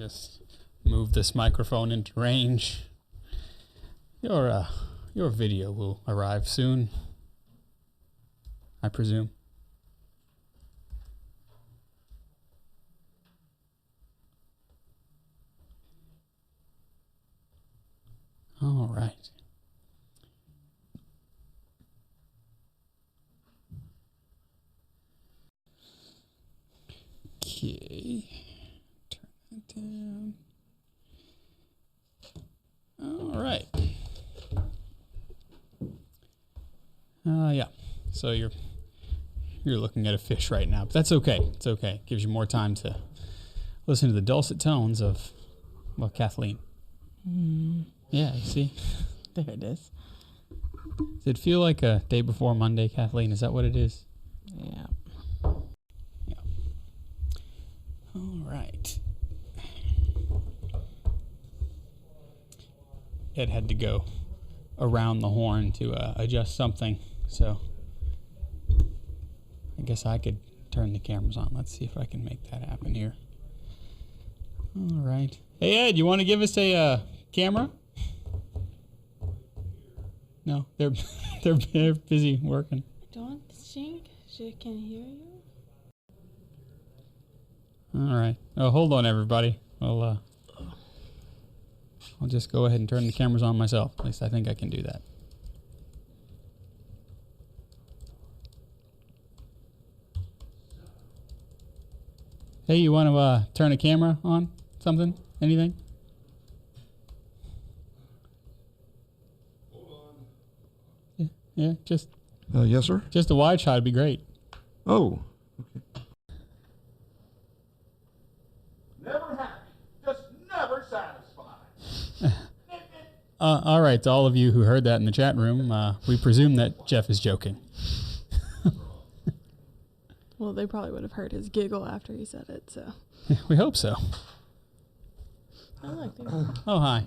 just move this microphone into range. Your video will arrive soon, I presume. All right. Okay. Turn that down. All right. Yeah. So you're looking at a fish right now, but that's okay. It's okay. It gives you more time to listen to the dulcet tones of, well, Kathleen. Yeah, you see? There it is. Does it feel like a day before Monday, Kathleen? Is that what it is? Yeah. Yeah. All right. Ed had to go around the horn to adjust something, so I guess I could turn the cameras on. Let's see if I can make that happen here. All right. Hey, Ed, you want to give us a camera? No, they're busy working. Don't think she can hear you. All right. Oh, hold on, everybody. I'll just go ahead and turn the cameras on myself. At least I think I can do that. Hey, you want to turn a camera on? Something? Anything? Yeah, just Yes, sir. just a wide shot would be great. Oh, okay. Never happy, just never satisfied. All right, to all of you who heard that in the chat room, we presume that Jeff is joking. Well, they probably would have heard his giggle after he said it, so. We hope so. I like that. Oh, hi.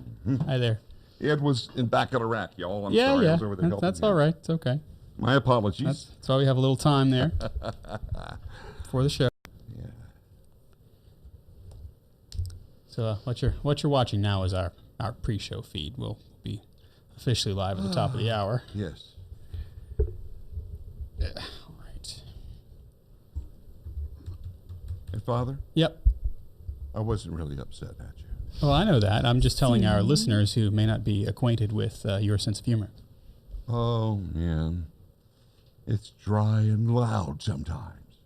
Hi there. Ed was in back of the rack, y'all. I'm Yeah, sorry. I yeah. was over there helping That's you. all right. It's okay. My apologies. That's why we have a little time there for the show. Yeah. So what you're watching now is our pre-show feed. We'll be officially live at the top of the hour. Yes. All right. Hey, Father, Yep. I wasn't really upset at you. Well, I know that. I'm just telling our listeners who may not be acquainted with your sense of humor. Oh, man. It's dry and loud sometimes.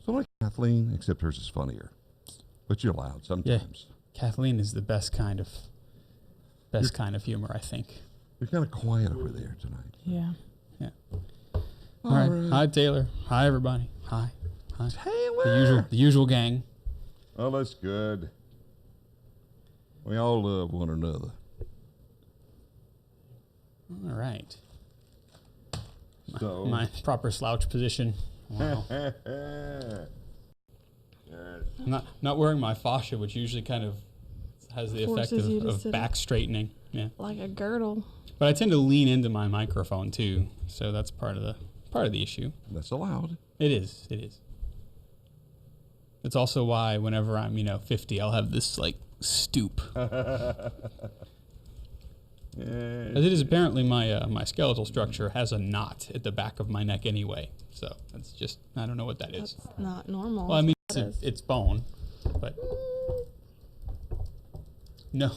So like Kathleen, except hers is funnier. But you're loud sometimes. Kathleen is the best kind of humor, I think. You're kind of quiet over there tonight. Yeah. Yeah. All right. Hi, Taylor. Hi, everybody. Hi. Hi. Taylor! The usual gang. Oh, that's good. We all love one another. All right. So My proper slouch position. Wow. I'm not wearing my fascia, which usually kind of has the effect Forces you to of sit back up. straightening. Yeah. Like a girdle. But I tend to lean into my microphone too, so that's part of the issue. That's allowed. It is. It's also why whenever I'm 50, I'll have this like stoop. As it is apparently my skeletal structure has a knot at the back of my neck anyway, so that's just I don't know what that is. That's not normal. Well, I mean That is. it's bone, but no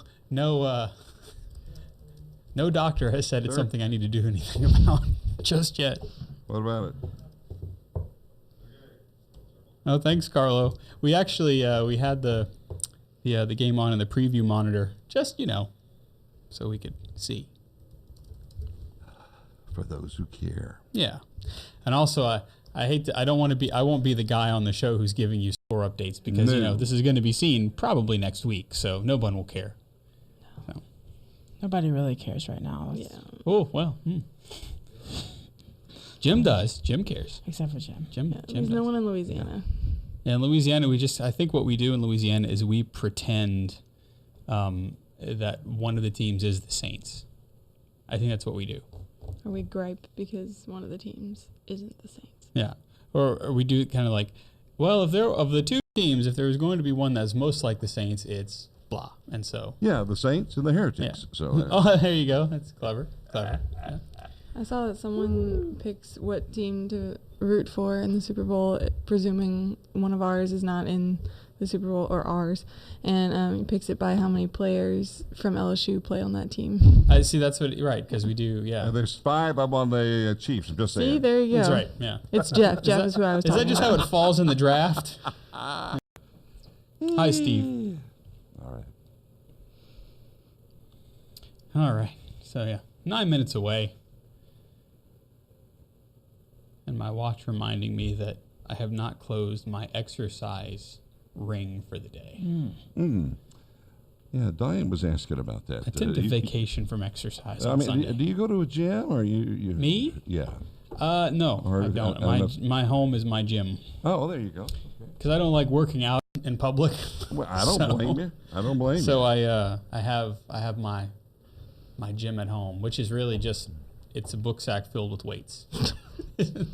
doctor has said it's Sure. something I need to do anything about just yet. What about it? Oh, thanks, Carlo. We actually we had the game on in the preview monitor, just so we could see. For those who care. Yeah, and also I won't be the guy on the show who's giving you score updates because No. this is going to be seen probably next week, so no one will care. So. Nobody really cares right now. Yeah. Oh well. Jim does. Jim cares. Except for Jim. Jim Yeah, Jim there's does. no one in Louisiana. Yeah, in Louisiana, I think what we do in Louisiana is we pretend that one of the teams is the Saints. I think that's what we do. Or we gripe because one of the teams isn't the Saints. Yeah. Or we do it kind of like, well, if they're of the two teams, if there was going to be one that's most like the Saints, it's blah. And so, Yeah, the Saints and the Heretics. Yeah. So oh, there you go. That's clever. Clever. Yeah. I saw that someone picks what team to root for in the Super Bowl, presuming one of ours is not in the Super Bowl or ours, and he picks it by how many players from LSU play on that team. I see. That's what right because we do. Yeah. there's 5. I'm on the Chiefs. I'm just saying. See, there you go. That's right. Yeah. It's Jeff. Jeff is who I was Is talking that just about. how it falls in the draft? Hi, Steve. All right. All right. So yeah, 9 minutes away. And my watch reminding me that I have not closed my exercise ring for the day. Yeah, Diane was asking about that. I tend to you- vacation from exercise I on mean, Sunday. do you go to a gym or you? Me? Yeah. No, Or- I don't. I don't know. My home is my gym Oh, well, there you go. because I don't like working out in public. Well, I don't So- blame you. I don't blame So you. I have my gym at home, which is really just it's a book sack filled with weights.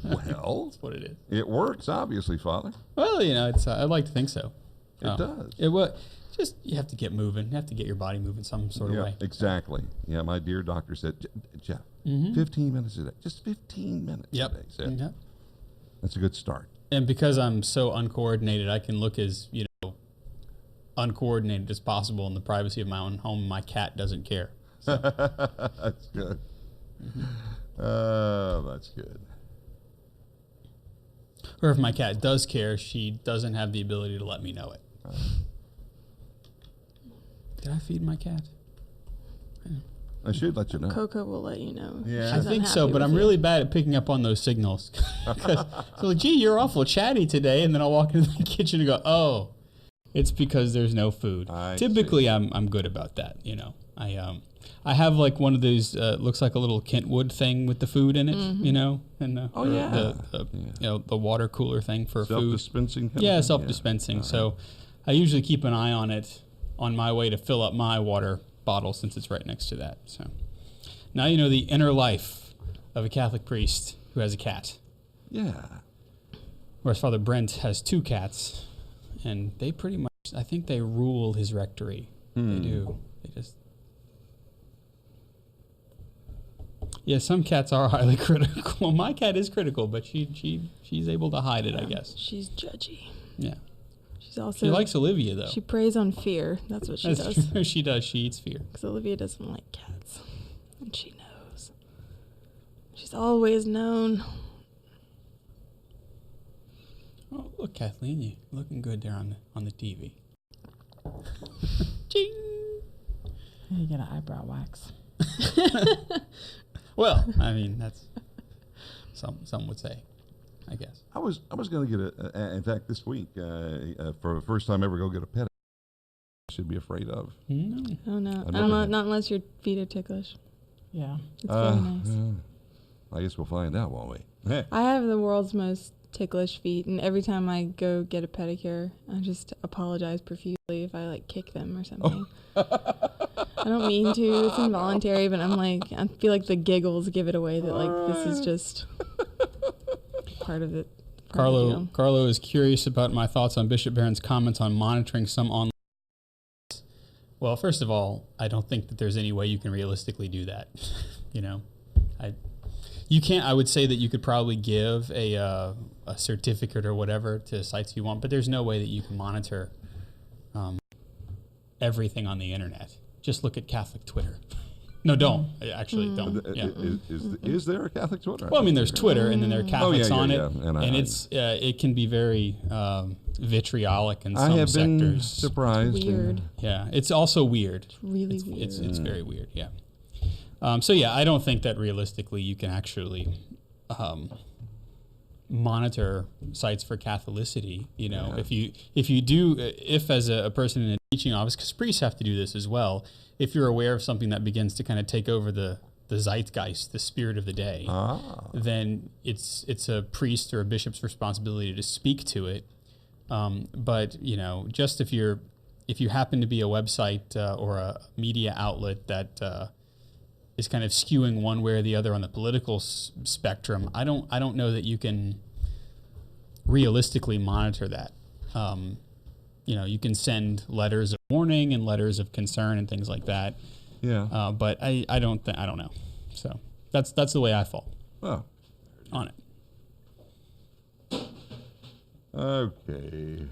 Well, That's what it is. it works, obviously, Father. Well, it's I'd like to think so. It does. It was just you have to get moving. You have to get your body moving some sort of Yeah, way. exactly. Yeah, my dear doctor said, Jeff, 15 minutes a day. Just 15 minutes Yep. a day. So Yep. that's a good start. And because I'm so uncoordinated, I can look as uncoordinated as possible in the privacy of my own home. My cat doesn't care. So. That's good. That's good. Or if my cat does care, she doesn't have the ability to let me know it. Did I feed my cat? I should let you know. Coco will let you know. Yeah. I She's think so, unhappy but with I'm you. really bad at picking up on those signals. So, like, gee, you're awful chatty today, and then I'll walk into the kitchen and go, oh, it's because there's no food. I Typically, I'm good about that. I have like one of those looks like a little Kentwood thing with the food in it, and the water cooler thing for food. Self-dispensing? kind of Yeah, thing? self-dispensing. So I usually keep an eye on it on my way to fill up my water bottle since it's right next to that. So now you know the inner life of a Catholic priest who has a cat. Yeah. Whereas Father Brent has 2 cats, and they pretty much, I think they rule his rectory. They do. They just... Yeah, some cats are highly critical. My cat is critical, but she's able to hide it, I guess. She's judgy. Yeah. She's also. She likes Olivia, though. She preys on fear. That's what she That's does. true. She does. She eats fear. Because Olivia doesn't like cats, and she knows. She's always known. Oh, look, Kathleen, you looking good there on the TV. Ching. You get an eyebrow wax. Well, I mean that's some would say, I guess. I was going to get in fact, this week, for the first time ever, go get a pet. I should be afraid of. No. Oh no, I've not, never- not unless your feet are ticklish. Yeah. It's very nice. I guess we'll find out, won't we? I have the world's most ticklish feet, and every time I go get a pedicure, I just apologize profusely if I kick them or something. I don't mean to; it's involuntary. But I'm I feel like the giggles give it away that this is just part of it. Carlo is curious about my thoughts on Bishop Barron's comments on monitoring some online. Well, first of all, I don't think that there's any way you can realistically do that. You can't. I would say that you could probably give a certificate or whatever to sites you want, but there's no way that you can monitor everything on the internet. Just look at Catholic Twitter. No, don't. Actually, don't. Yeah. Is there a Catholic Twitter? Well, I mean, there's Twitter, and then there are Catholics on it, And and it's it can be very vitriolic in I some have been sectors. surprised. Weird. Yeah, it's also weird. It's really weird. It's very weird. Yeah. So yeah, I don't think that realistically you can actually monitor sites for Catholicity. If you do, if as a person in a teaching office, because priests have to do this as well. If you're aware of something that begins to kind of take over the zeitgeist, the spirit of the day, then it's a priest or a bishop's responsibility to speak to it. But just if you happen to be a website or a media outlet that is kind of skewing one way or the other on the political spectrum, I don't know that you can realistically monitor that. you can send letters of warning and letters of concern and things like that. Yeah. But I don't know. So that's the way I fall Oh. on it. Okay.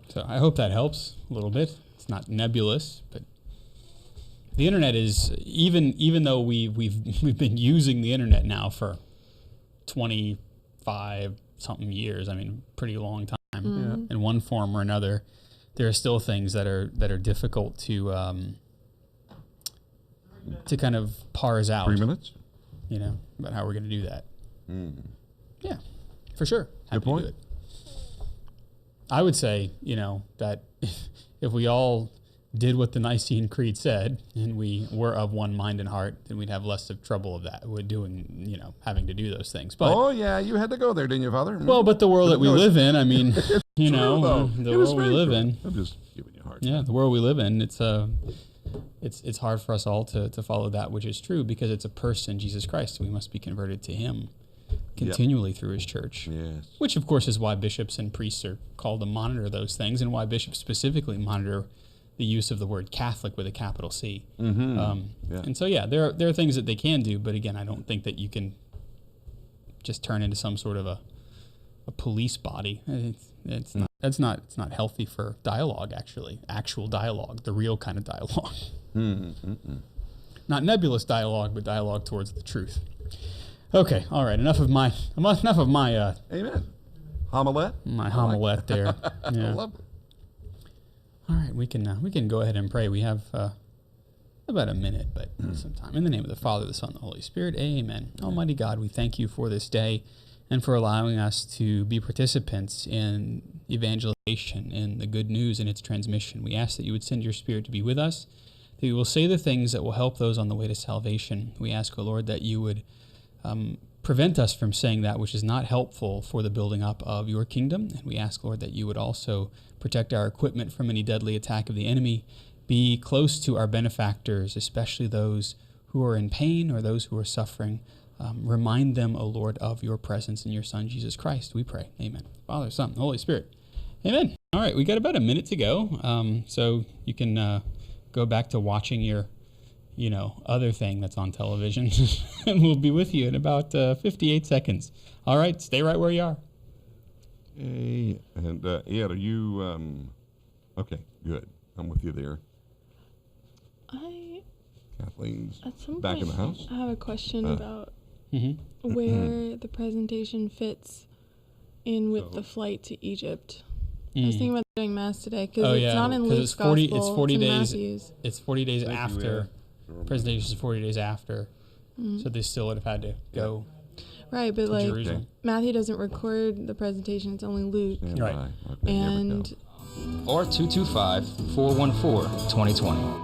So I hope that helps a little bit. It's not nebulous, but the internet is even though we've been using the internet now for 25 something years. I mean, pretty long time in one form or another. There are still things that are difficult to kind of parse out. 3 minutes? About how we're going to do that. Mm. Yeah, for sure. Happy point. to do it. I would say, that if we all did what the Nicene Creed said and we were of one mind and heart, then we'd have less of trouble of that. We're doing, having to do those things. But Oh, yeah, you had to go there, didn't you, Father? well, but the world that we No, live in, I mean, though. the It was world we very live true. in. I'm just giving you a hard Yeah, time. the world we live in, it's hard for us all to follow that which is true because it's a person, Jesus Christ. We must be converted to him continually through his church. Yes. Which, of course, is why bishops and priests are called to monitor those things and why bishops specifically monitor the use of the word Catholic with a capital C. Mm-hmm. And so, there are things that they can do, but again, I don't think that you can just turn into some sort of a police body. It's not healthy for dialogue, actual dialogue, the real kind of dialogue. Not nebulous dialogue, but dialogue towards the truth. Okay, all right. Enough of my Amen. Homilet? my homilet there. Yeah. Lovely. All right, we can go ahead and pray. We have about a minute, but some time. In the name of the Father, the Son, and the Holy Spirit. Amen. Almighty God, we thank you for this day and for allowing us to be participants in evangelization, in the good news and its transmission. We ask that you would send your Spirit to be with us, that you will say the things that will help those on the way to salvation. We ask, O Lord, that you would prevent us from saying that which is not helpful for the building up of your kingdom. And we ask, Lord, that you would also protect our equipment from any deadly attack of the enemy. Be close to our benefactors, especially those who are in pain or those who are suffering. Remind them, O Lord, of your presence in your Son, Jesus Christ. We pray. Amen. Father, Son, Holy Spirit. Amen. All right, we got about a minute to go. So you can go back to watching your other thing that's on television, and we'll be with you in about 58 seconds. All right, stay right where you are. Hey, and Ed, are you, okay, good. I'm with you there. Kathleen's At some back point, in the house. I have a question about Mm-hmm. where the presentation fits in with the flight to Egypt. I was thinking about doing Mass today because it's not in Luke's it's 40, Gospel. it's 40 in days. Matthew's. It's 40 days Thank you, after. Ed. Presentation is 40 days after. So they still would have had to go Right, but to like Jerusalem. Matthew doesn't record the presentation; it's only Luke. Stand Right. by. Okay, here we And go. or 225-414-2020.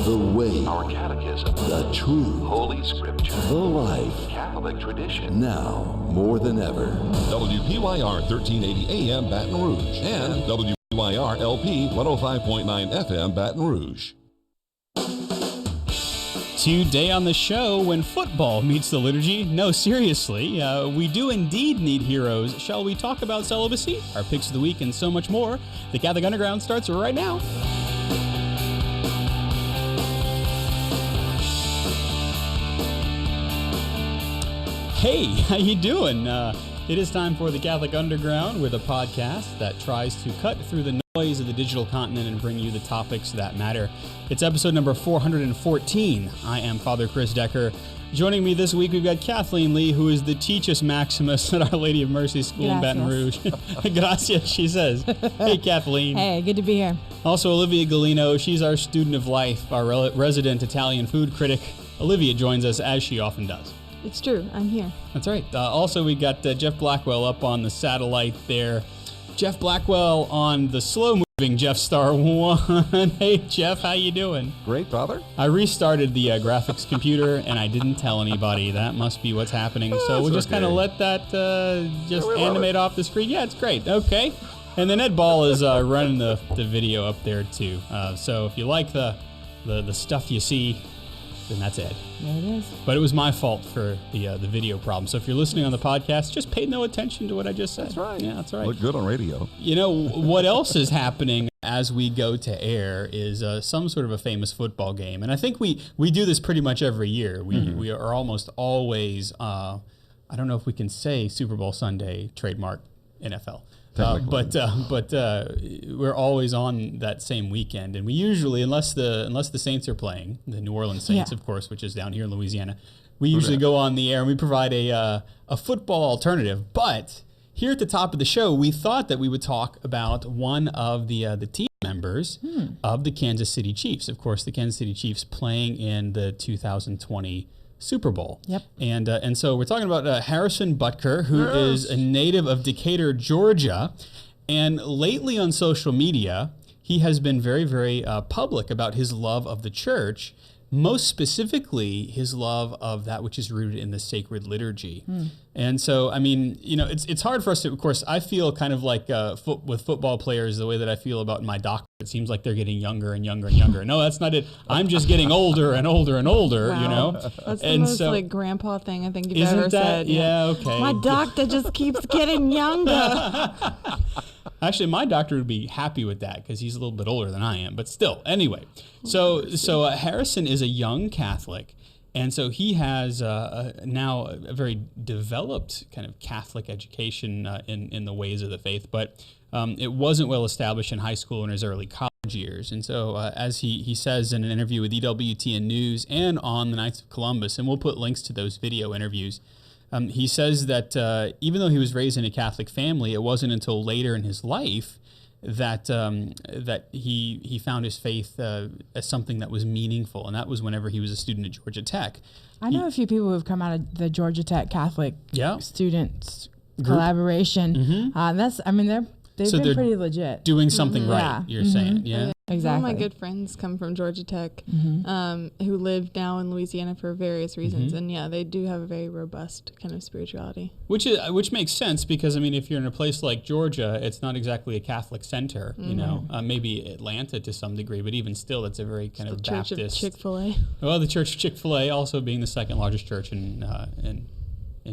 The way, Our catechism, the truth, Holy Scripture, the life. Catholic tradition. Now, more than ever. WPYR 1380 AM Baton Rouge and WPYR LP 105.9 FM Baton Rouge. Today on the show, when football meets the liturgy. No, seriously, we do indeed need heroes. Shall we talk about celibacy, our picks of the week, and so much more? The Catholic Underground starts right now. Hey, how you doing? It is time for the Catholic Underground, with a podcast that tries to cut through the noise of the digital continent and bring you the topics that matter. It's episode number 414. I am Father Chris Decker. Joining me this week, we've got Kathleen Lee, who is the Teachus Maximus at Our Lady of Mercy School in Baton Rouge. Gracias, she says. Hey, Kathleen. Hey, good to be here. Also, Olivia Galino. She's our student of life, our resident Italian food critic. Olivia joins us, as she often does. it's true. I'm here. That's right. Also, we got Jeff Blackwell up on the satellite there. Jeff Blackwell on the slow-moving Jeff Star 1. Hey, Jeff, how you doing? Great, Father. I restarted the graphics computer, and I didn't tell anybody. That must be what's happening. So we'll just okay. kind of let that just we love animate off the screen. Yeah, it's great. Okay. And then Ed Ball is running the video up there, too. So if you like the stuff you see, then that's Ed. There it is. But it was my fault for the video problem. So if you're listening on the podcast, just pay no attention to what I just said. That's right. Yeah, that's right. Look good on radio. You know, what else is happening as we go to air is some sort of a famous football game. And I think we do this pretty much every year. We are almost always, I don't know if we can say Super Bowl Sunday trademark NFL. But we're always on that same weekend, and we usually, unless the Saints are playing, the New Orleans Saints, of course, which is down here in Louisiana, we usually go on the air and we provide a football alternative. But here at the top of the show, we thought that we would talk about one of the team members of the Kansas City Chiefs. Of course, the Kansas City Chiefs playing in the 2020 Super Bowl. Yep. And so we're talking about Harrison Butker, who is a native of Decatur, Georgia. And lately on social media, he has been very, very public about his love of the church, most specifically his love of that which is rooted in the sacred liturgy. And so, I mean, you know, it's hard for us to, of course, I feel kind of like with football players, the way that I feel about my doctor. It seems like they're getting younger and younger and younger. No, that's not it. I'm just getting older and older and older, you know? That's the most like grandpa thing I think you've isn't ever that, said. Yeah, okay. My doctor just keeps getting younger. Actually, my doctor would be happy with that because he's a little bit older than I am. But still, anyway. So Harrison is a young Catholic, and so he has now a very developed kind of Catholic education in the ways of the faith. But it wasn't well established in high school and his early college years. And so as he says in an interview with EWTN News and on the Knights of Columbus, and we'll put links to those video interviews, he says that even though he was raised in a Catholic family, it wasn't until later in his life that that he found his faith as something that was meaningful, and that was whenever he was a student at Georgia Tech. I know a few people who have come out of the Georgia Tech Catholic students collaboration. They've been pretty legit. Doing something right, you're saying. Yeah. Exactly. One of my good friends come from Georgia Tech, who live now in Louisiana for various reasons, and yeah, they do have a very robust kind of spirituality. Which makes sense because I mean, if you're in a place like Georgia, it's not exactly a Catholic center, you know. Maybe Atlanta to some degree, but even still, it's a very kind of Church Baptist. Of Chick-fil-A. Well, the Church of Chick-fil-A also being the second largest church in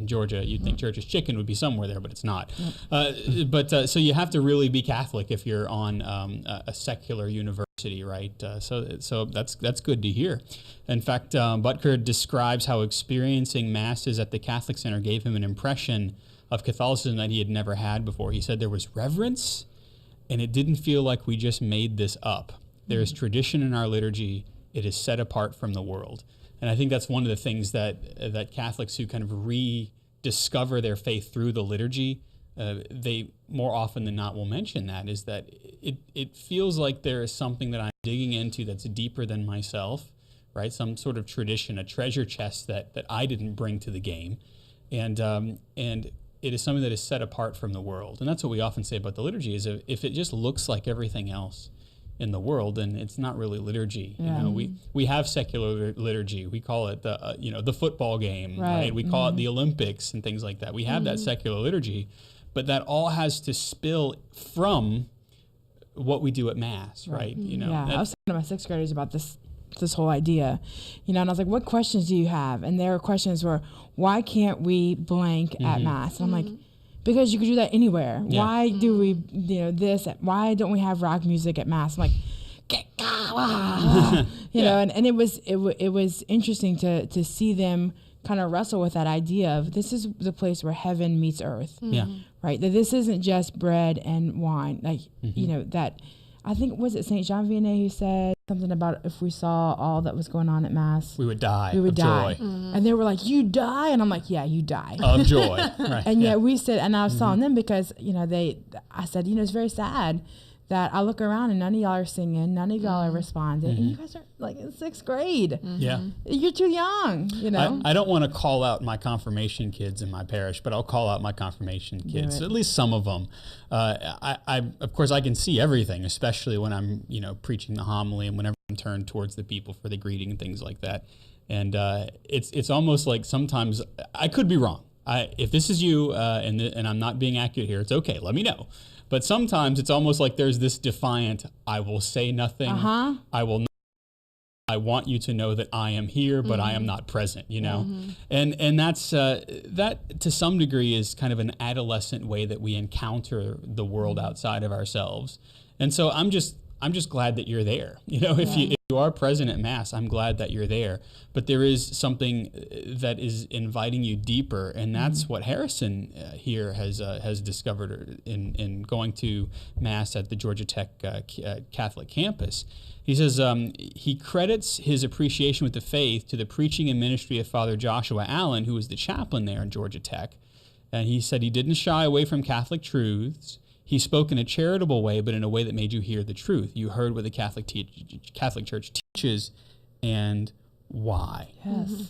Georgia. You'd think Church's Chicken would be somewhere there, but it's not. So you have to really be Catholic if you're on a secular university, right? So that's good to hear. In fact, Butker describes how experiencing masses at the Catholic Center gave him an impression of Catholicism that he had never had before. He said there was reverence, and it didn't feel like we just made this up. There is tradition in our liturgy. It is set apart from the world. And I think that's one of the things that Catholics who kind of rediscover their faith through the liturgy, they more often than not will mention that, is that it feels like there is something that I'm digging into that's deeper than myself, right? Some sort of tradition, a treasure chest that I didn't bring to the game. And it is something that is set apart from the world. And that's what we often say about the liturgy, is if it just looks like everything else in the world, and it's not really liturgy. You know, we have secular liturgy. We call it the football game, right? We call it the Olympics and things like that. We have that secular liturgy, but that all has to spill from what we do at Mass, right? You know, I was talking to my sixth graders about this whole idea, you know, and I was like, what questions do you have? And their questions were, why can't we blank at Mass? And I'm like, because you could do that anywhere. Yeah. Why do we, this? Why don't we have rock music at Mass? I'm like, you know, and it was interesting to see them kind of wrestle with that idea of this is the place where heaven meets earth. Yeah. Right. That this isn't just bread and wine. Like, you know, that I think, was it St. Jean Vianney who said something about if we saw all that was going on at Mass, we would die. We would die. Joy. And they were like, you die? And I'm like, yeah, you die. Of joy. Right. And yet we said, and I was telling them because, you know, I said, you know, it's very sad that I look around and none of y'all are singing, none of y'all are responding, and you guys are like in sixth grade. Yeah. You're too young, you know. I don't want to call out my confirmation kids in my parish, but I'll call out my confirmation kids, at least some of them. Of course, I can see everything, especially when I'm, you know, preaching the homily and whenever I'm turned towards the people for the greeting and things like that. And it's almost like sometimes, I could be wrong. If this is you and I'm not being accurate here, it's okay, let me know. But sometimes it's almost like there's this defiant, I will say nothing, I will not I want you to know that I am here, but I am not present, you know? And that's, that to some degree is kind of an adolescent way that we encounter the world outside of ourselves. And so I'm just glad that you're there. You know, if you are present at Mass, I'm glad that you're there. But there is something that is inviting you deeper, and that's what Harrison here has discovered in going to Mass at the Georgia Tech Catholic campus. He says he credits his appreciation with the faith to the preaching and ministry of Father Joshua Allen, who was the chaplain there at Georgia Tech. And he said he didn't shy away from Catholic truths. He spoke in a charitable way, but in a way that made you hear the truth. You heard what the Catholic Church teaches and why. Yes.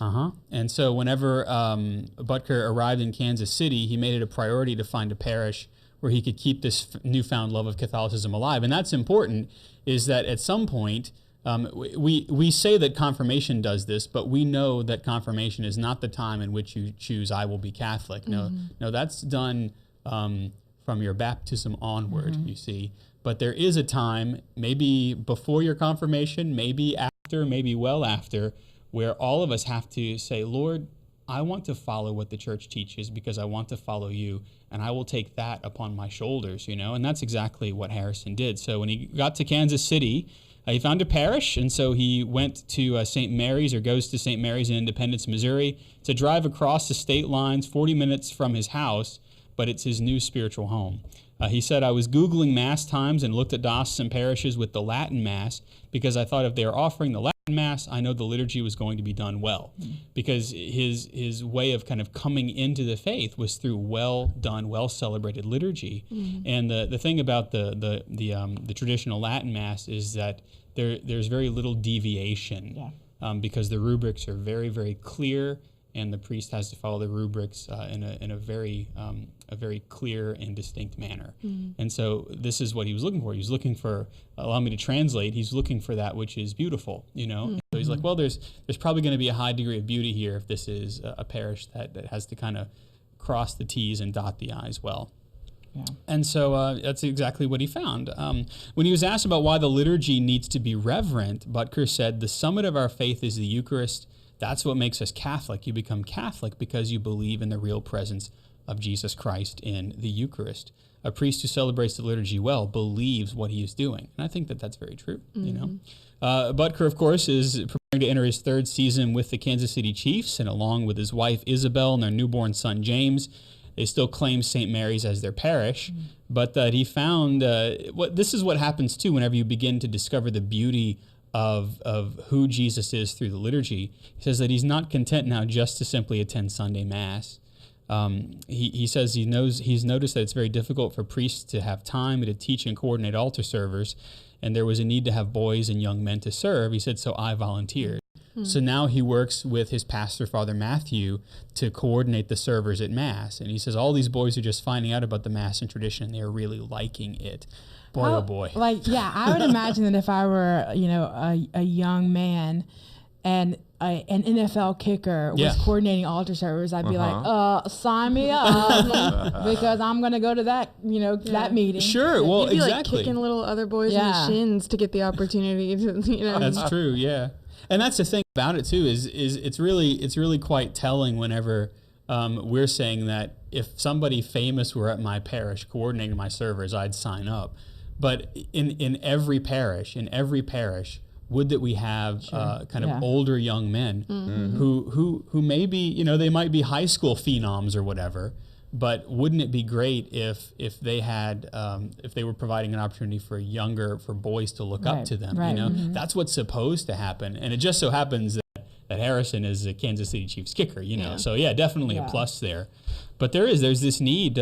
And so whenever Butker arrived in Kansas City, he made it a priority to find a parish where he could keep this newfound love of Catholicism alive. And that's important, is that at some point, we say that confirmation does this, but we know that confirmation is not the time in which you choose, I will be Catholic. No, that's done from your baptism onward, you see. But there is a time, maybe before your confirmation, maybe after, maybe well after, where all of us have to say, Lord, I want to follow what the church teaches because I want to follow you, and I will take that upon my shoulders, you know? And that's exactly what Harrison did. So when he got to Kansas City, he found a parish, and so he went to St. Mary's, or goes to St. Mary's in Independence, Missouri, to drive across the state lines 40 minutes from his house, but it's his new spiritual home. He said, I was Googling Mass times and looked at diocesan parishes with the Latin Mass because I thought if they are offering the Latin Mass, I know the liturgy was going to be done well. Because his way of kind of coming into the faith was through well done, well celebrated liturgy. And the thing about the traditional Latin Mass is that there's very little deviation because the rubrics are very, very clear, and the priest has to follow the rubrics in a very clear and distinct manner. And so this is what he was looking for. He was looking for, allow me to translate, he's looking for that which is beautiful, you know? So he's like, well, there's probably going to be a high degree of beauty here if this is a parish that has to kind of cross the T's and dot the I's well. Yeah. And so that's exactly what he found. When he was asked about why the liturgy needs to be reverent, Butker said, the summit of our faith is the Eucharist. That's what makes us Catholic. You become Catholic because you believe in the real presence of Jesus Christ in the Eucharist. A priest who celebrates the liturgy well believes what he is doing. And I think that that's very true, you know. Butker, of course, is preparing to enter his third season with the Kansas City Chiefs, and along with his wife Isabel and their newborn son James, they still claim St. Mary's as their parish. But he found, this is what happens too whenever you begin to discover the beauty of who Jesus is through the liturgy. He says that he's not content now just to simply attend Sunday Mass. He says he's noticed that it's very difficult for priests to have time to teach and coordinate altar servers, and there was a need to have boys and young men to serve. He said, so I volunteered. So now he works with his pastor, Father Matthew, to coordinate the servers at Mass. And he says all these boys are just finding out about the Mass and tradition, and they're really liking it. Boy, oh boy. I would imagine that if I were, a young man and an NFL kicker was coordinating altar servers, I'd be like, sign me up because I'm going to go to that, that meeting. Sure. Well, you'd be exactly. Like kicking little other boys in the shins to get the opportunity to, That's true. Yeah. And that's the thing about it too, is it's really quite telling whenever we're saying that if somebody famous were at my parish coordinating my servers, I'd sign up. But in every parish, would that we have kind of older young men who maybe, they might be high school phenoms or whatever, but wouldn't it be great if they had if they were providing an opportunity for boys to look up to them? That's what's supposed to happen, and it just so happens that Harrison is a Kansas City Chiefs kicker, So definitely a plus there. But there's this need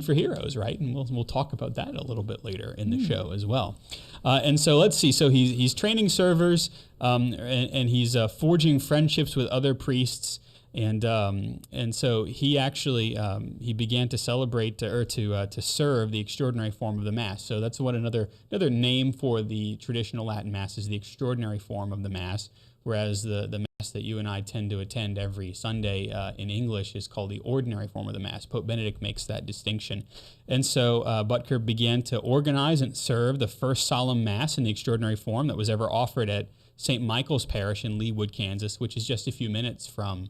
for heroes, right? And we'll talk about that a little bit later in the show as well. And so let's see. So he's training servers, and he's forging friendships with other priests, and so he actually he began to celebrate to serve the extraordinary form of the Mass. So that's what another name for the traditional Latin Mass is, the extraordinary form of the Mass. Whereas the Mass that you and I tend to attend every Sunday in English is called the ordinary form of the Mass. Pope Benedict makes that distinction. And so Butker began to organize and serve the first solemn Mass in the extraordinary form that was ever offered at St. Michael's Parish in Leawood, Kansas, which is just a few minutes from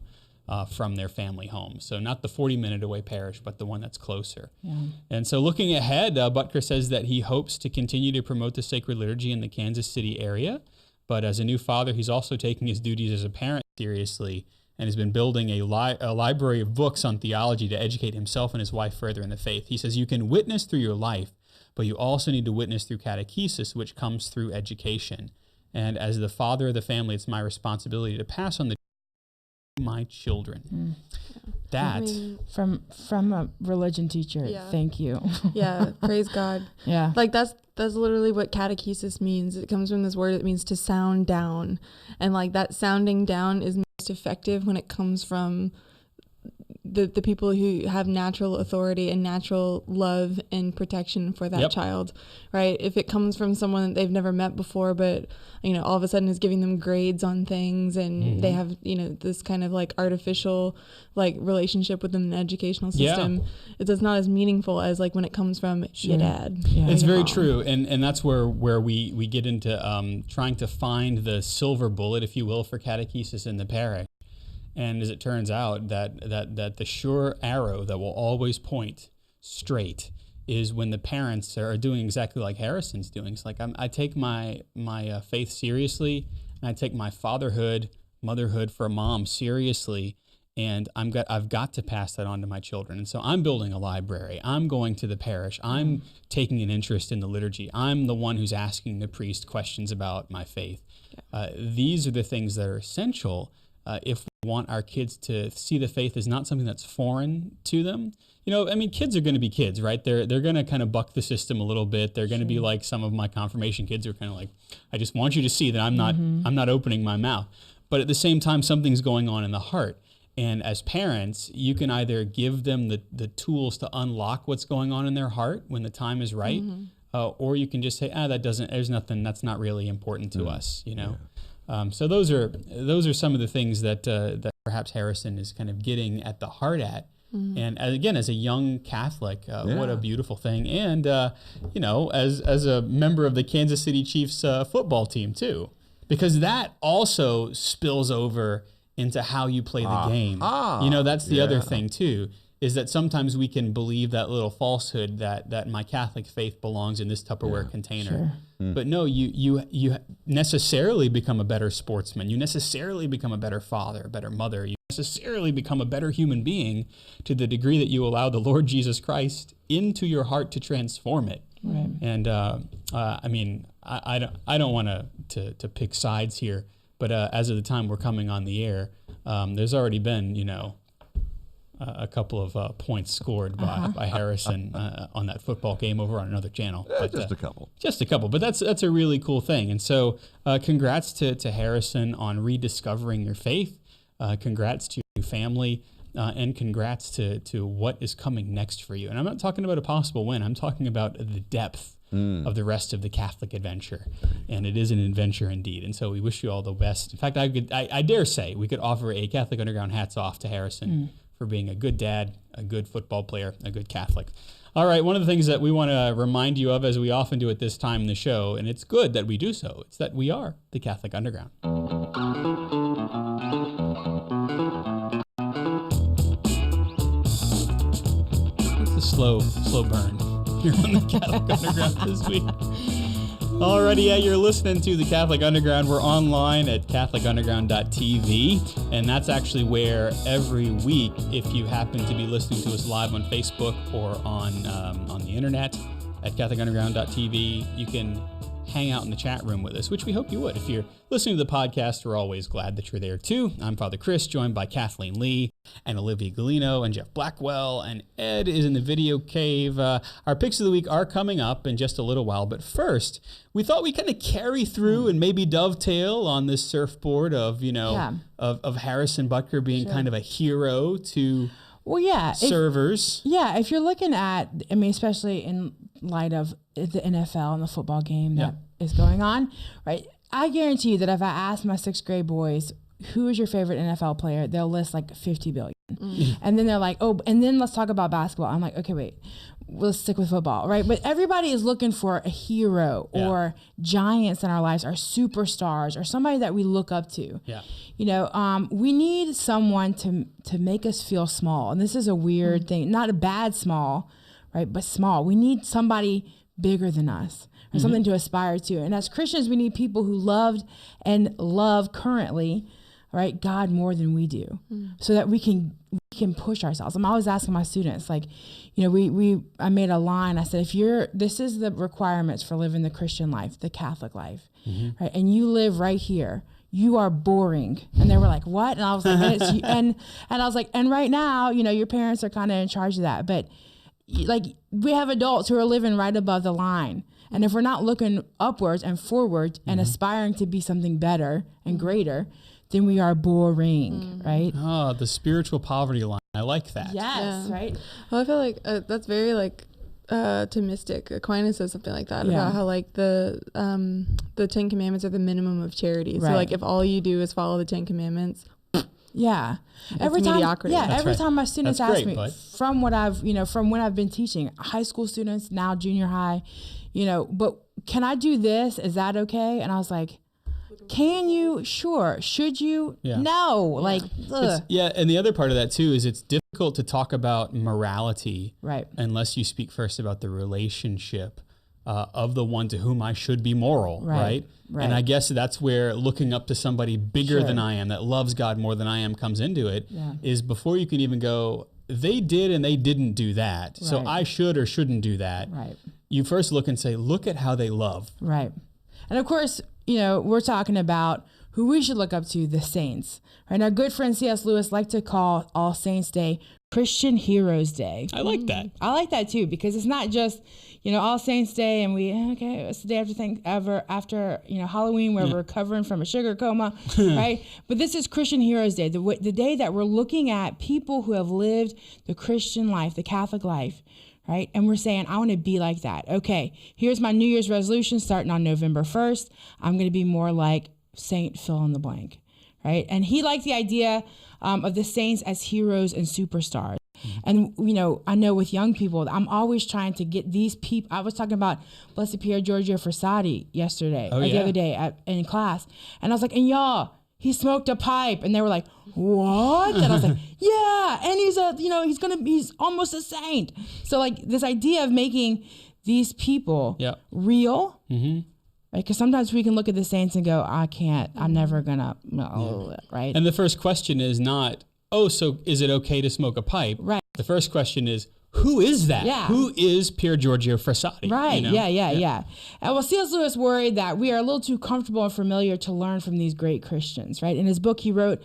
their family home. So not the 40-minute away parish, but the one that's closer. Yeah. And so looking ahead, Butker says that he hopes to continue to promote the sacred liturgy in the Kansas City area. But as a new father, he's also taking his duties as a parent seriously and has been building a library of books on theology to educate himself and his wife further in the faith. He says, you can witness through your life, but you also need to witness through catechesis, which comes through education. And as the father of the family, it's my responsibility to pass on the to my children. That from a religion teacher. Yeah. Thank you. Yeah, praise God. Yeah. Like that's literally what catechesis means. It comes from this word that means to sound down. And like that sounding down is most effective when it comes from the people who have natural authority and natural love and protection for that child, right? If it comes from someone that they've never met before, but, you know, all of a sudden is giving them grades on things and they have, you know, this kind of like artificial like relationship within the educational system, it's not as meaningful as like when it comes from your dad. Yeah. It's very true. And that's where we get into trying to find the silver bullet, if you will, for catechesis in the parish. And as it turns out, that the sure arrow that will always point straight is when the parents are doing exactly like Harrison's doing. It's like I take my faith seriously, and I take my motherhood for a mom seriously, and I've got to pass that on to my children. And so I'm building a library. I'm going to the parish. I'm taking an interest in the liturgy. I'm the one who's asking the priest questions about my faith. These are the things that are essential if we want our kids to see the faith as not something that's foreign to them. You know, I mean, kids are going to be kids, right? They're going to kind of buck the system a little bit. They're going to be like some of my confirmation kids who are kind of like, I just want you to see that I'm not opening my mouth. But at the same time, something's going on in the heart. And as parents, you can either give them the tools to unlock what's going on in their heart when the time is right, or you can just say, there's nothing, that's not really important to us, you know? So those are some of the things that perhaps Harrison is kind of getting at the heart at. And again, as a young Catholic, what a beautiful thing. And, you know, as a member of the Kansas City Chiefs football team too, because that also spills over into how you play the game. You know, that's the other thing too, is that sometimes we can believe that little falsehood that my Catholic faith belongs in this Tupperware container. But no, you necessarily become a better sportsman. You necessarily become a better father, a better mother. You necessarily become a better human being to the degree that you allow the Lord Jesus Christ into your heart to transform it. Right. And I mean, I don't want to pick sides here, but as of the time we're coming on the air, there's already been, you know, a couple of points scored by Harrison on that football game over on another channel. But, just a couple. Just a couple, but that's a really cool thing. And so congrats to Harrison on rediscovering your faith. Congrats to your family. And congrats to what is coming next for you. And I'm not talking about a possible win. I'm talking about the depth of the rest of the Catholic adventure. And it is an adventure indeed. And so we wish you all the best. In fact, I dare say we could offer a Catholic Underground hats off to Harrison for being a good dad, a good football player, a good Catholic. All right, one of the things that we want to remind you of, as we often do at this time in the show, and it's good that we do so, it's that we are the Catholic Underground. It's a slow burn here on the Catholic Underground this week. Alrighty, yeah, you're listening to the Catholic Underground. We're online at catholicunderground.tv, and that's actually where every week, if you happen to be listening to us live on Facebook or on the internet at catholicunderground.tv, you can hang out in the chat room with us, which we hope you would. If you're listening to the podcast, we're always glad that you're there too. I'm Father Chris, joined by Kathleen Lee and Olivia Galino and Jeff Blackwell, and Ed is in the video cave. Our picks of the week are coming up in just a little while, but first, we thought we'd kind of carry through and maybe dovetail on this surfboard of, you know, of Harrison Butker being kind of a hero to servers. If you're looking at, I mean, especially in light of the NFL and the football game that is going on, right? I guarantee you that if I asked my 6th grade boys, who is your favorite NFL player? They'll list like 50 billion. And then they're like, oh, and then let's talk about basketball. I'm like, okay, wait, let's stick with football, right? But everybody is looking for a hero or giants in our lives, or superstars, or somebody that we look up to. Yeah. You know, we need someone to make us feel small. And this is a weird thing, not a bad small, right? But small. We need somebody bigger than us, or something to aspire to. And as Christians, we need people who loved and love currently, right, God more than we do, so that we can push ourselves. I'm always asking my students, like, you know, I made a line. I said, this is the requirements for living the Christian life, the Catholic life, right? And you live right here. You are boring. And they were like, what? And I was like, and I was like, and right now, you know, your parents are kind of in charge of that. But like, we have adults who are living right above the line. And if we're not looking upwards and forward and aspiring to be something better and greater, then we are boring, right? Oh, the spiritual poverty line. I like that. Yes, right? Well, I feel like that's very like Thomistic. Aquinas says something like that about how like the 10 Commandments are the minimum of charity. So like if all you do is follow the 10 Commandments, every time, mediocrity. every time my students That's ask great, me bud. from what from when I've been teaching high school students, now junior high, you know, but can I do this? Is that okay? And I was like, can you? Sure. Should you? Yeah. No. Like, ugh. And the other part of that too is it's difficult to talk about morality, Right. unless you speak first about the relationship of the one to whom I should be moral, Right. right? And I guess that's where looking up to somebody bigger Sure. than I am, that loves God more than I am, comes into it. Yeah. Is before you can even go, they did and they didn't do that, so Right. I should or shouldn't do that. Right. You first look and say, look at how they love. Right. And of course, you know, we're talking about who we should look up to, the saints. Right. And our good friend C.S. Lewis liked to call All Saints Day Christian Heroes Day. I like that. I like that too, because it's not just, you know, All Saints Day and it's the day after you know, Halloween, where we're recovering from a sugar coma, right? But this is Christian Heroes Day, the day that we're looking at people who have lived the Christian life, the Catholic life, right? And we're saying, I want to be like that. Okay, here's my New Year's resolution starting on November 1st. I'm going to be more like Saint fill in the blank, right? And he liked the idea of the saints as heroes and superstars. And, you know, I know with young people, I'm always trying to get these people. I was talking about Blessed Pier Giorgio Frassati yesterday, the other day in class. And I was like, and y'all, he smoked a pipe. And they were like, what? And I was like, yeah. And he's almost a saint. So like this idea of making these people real, because sometimes we can look at the saints and go, I'm never gonna, right? And the first question is not, oh, so is it okay to smoke a pipe? Right. The first question is, who is that? Yeah. Who is Pier Giorgio Frassati? Right. You know? Yeah. And well, C.S. Lewis worried that we are a little too comfortable and familiar to learn from these great Christians, right? In his book he wrote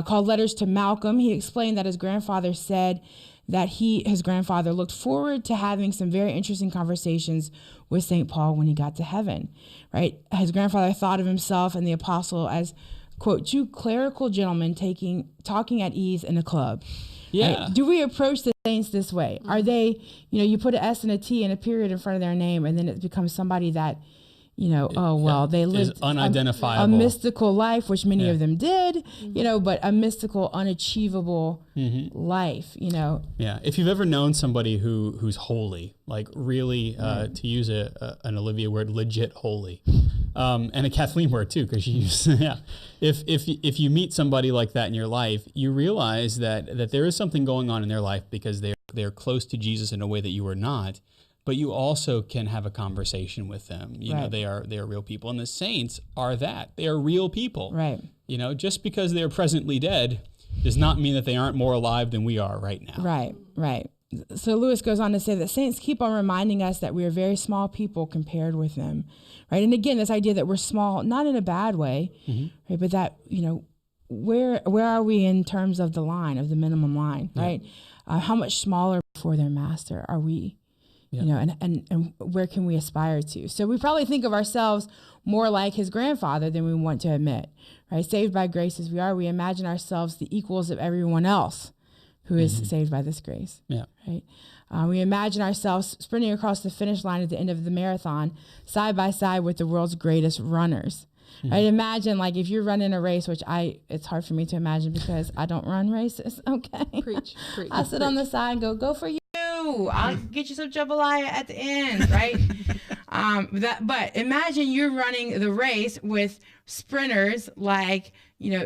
called Letters to Malcolm, he explained that his grandfather said that his grandfather looked forward to having some very interesting conversations with St. Paul when he got to heaven, right? His grandfather thought of himself and the apostle as, quote, two clerical gentlemen talking at ease in a club. Yeah. Right? Do we approach the saints this way? Are they, you know, you put an S and a T and a period in front of their name, and then it becomes somebody that, you know, they lived unidentifiable. a mystical life, which many of them did, you know, but a mystical, unachievable life, you know. Yeah. If you've ever known somebody who's holy, like really, to use an Olivia word, legit holy, and a Kathleen word too, because you use, If you meet somebody like that in your life, you realize that there is something going on in their life because they're close to Jesus in a way that you are not. But you also can have a conversation with them. You know, they are real people. And the saints are that. They are real people. Right. You know, just because they are presently dead does not mean that they aren't more alive than we are right now. Right. So Lewis goes on to say that saints keep on reminding us that we are very small people compared with them. Right. And again, this idea that we're small, not in a bad way, right, but that, you know, where are we in terms of the line, of the minimum line, right? How much smaller before their master are we? You know, and where can we aspire to? So we probably think of ourselves more like his grandfather than we want to admit, right? Saved by grace as we are, we imagine ourselves the equals of everyone else who is saved by this grace. Yeah. Right. We imagine ourselves sprinting across the finish line at the end of the marathon, side by side with the world's greatest runners. Right? Imagine like if you're running a race, which it's hard for me to imagine because I don't run races. Okay. Preach. I sit on the side and go for you. I'll get you some jambalaya at the end, right? But imagine you're running the race with sprinters like,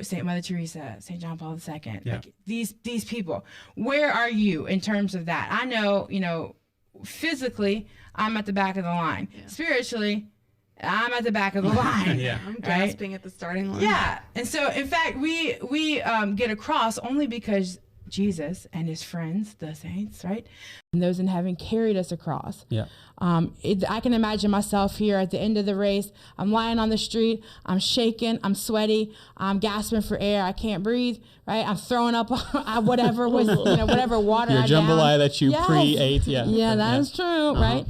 St. Mother Teresa, St. John Paul II, like these people. Where are you in terms of that? I know, physically, I'm at the back of the line. Yeah. Spiritually, I'm at the back of the line. I'm gasping at the starting line. Yeah. And so, in fact, we get across only because Jesus and his friends, the saints, right? And those in heaven carried us across. Yeah. I can imagine myself here at the end of the race. I'm lying on the street. I'm shaking. I'm sweaty. I'm gasping for air. I can't breathe, right? I'm throwing up whatever was, whatever water Your I jambalaya downed. that you pre-ate. Yeah. Yeah, that is true, right?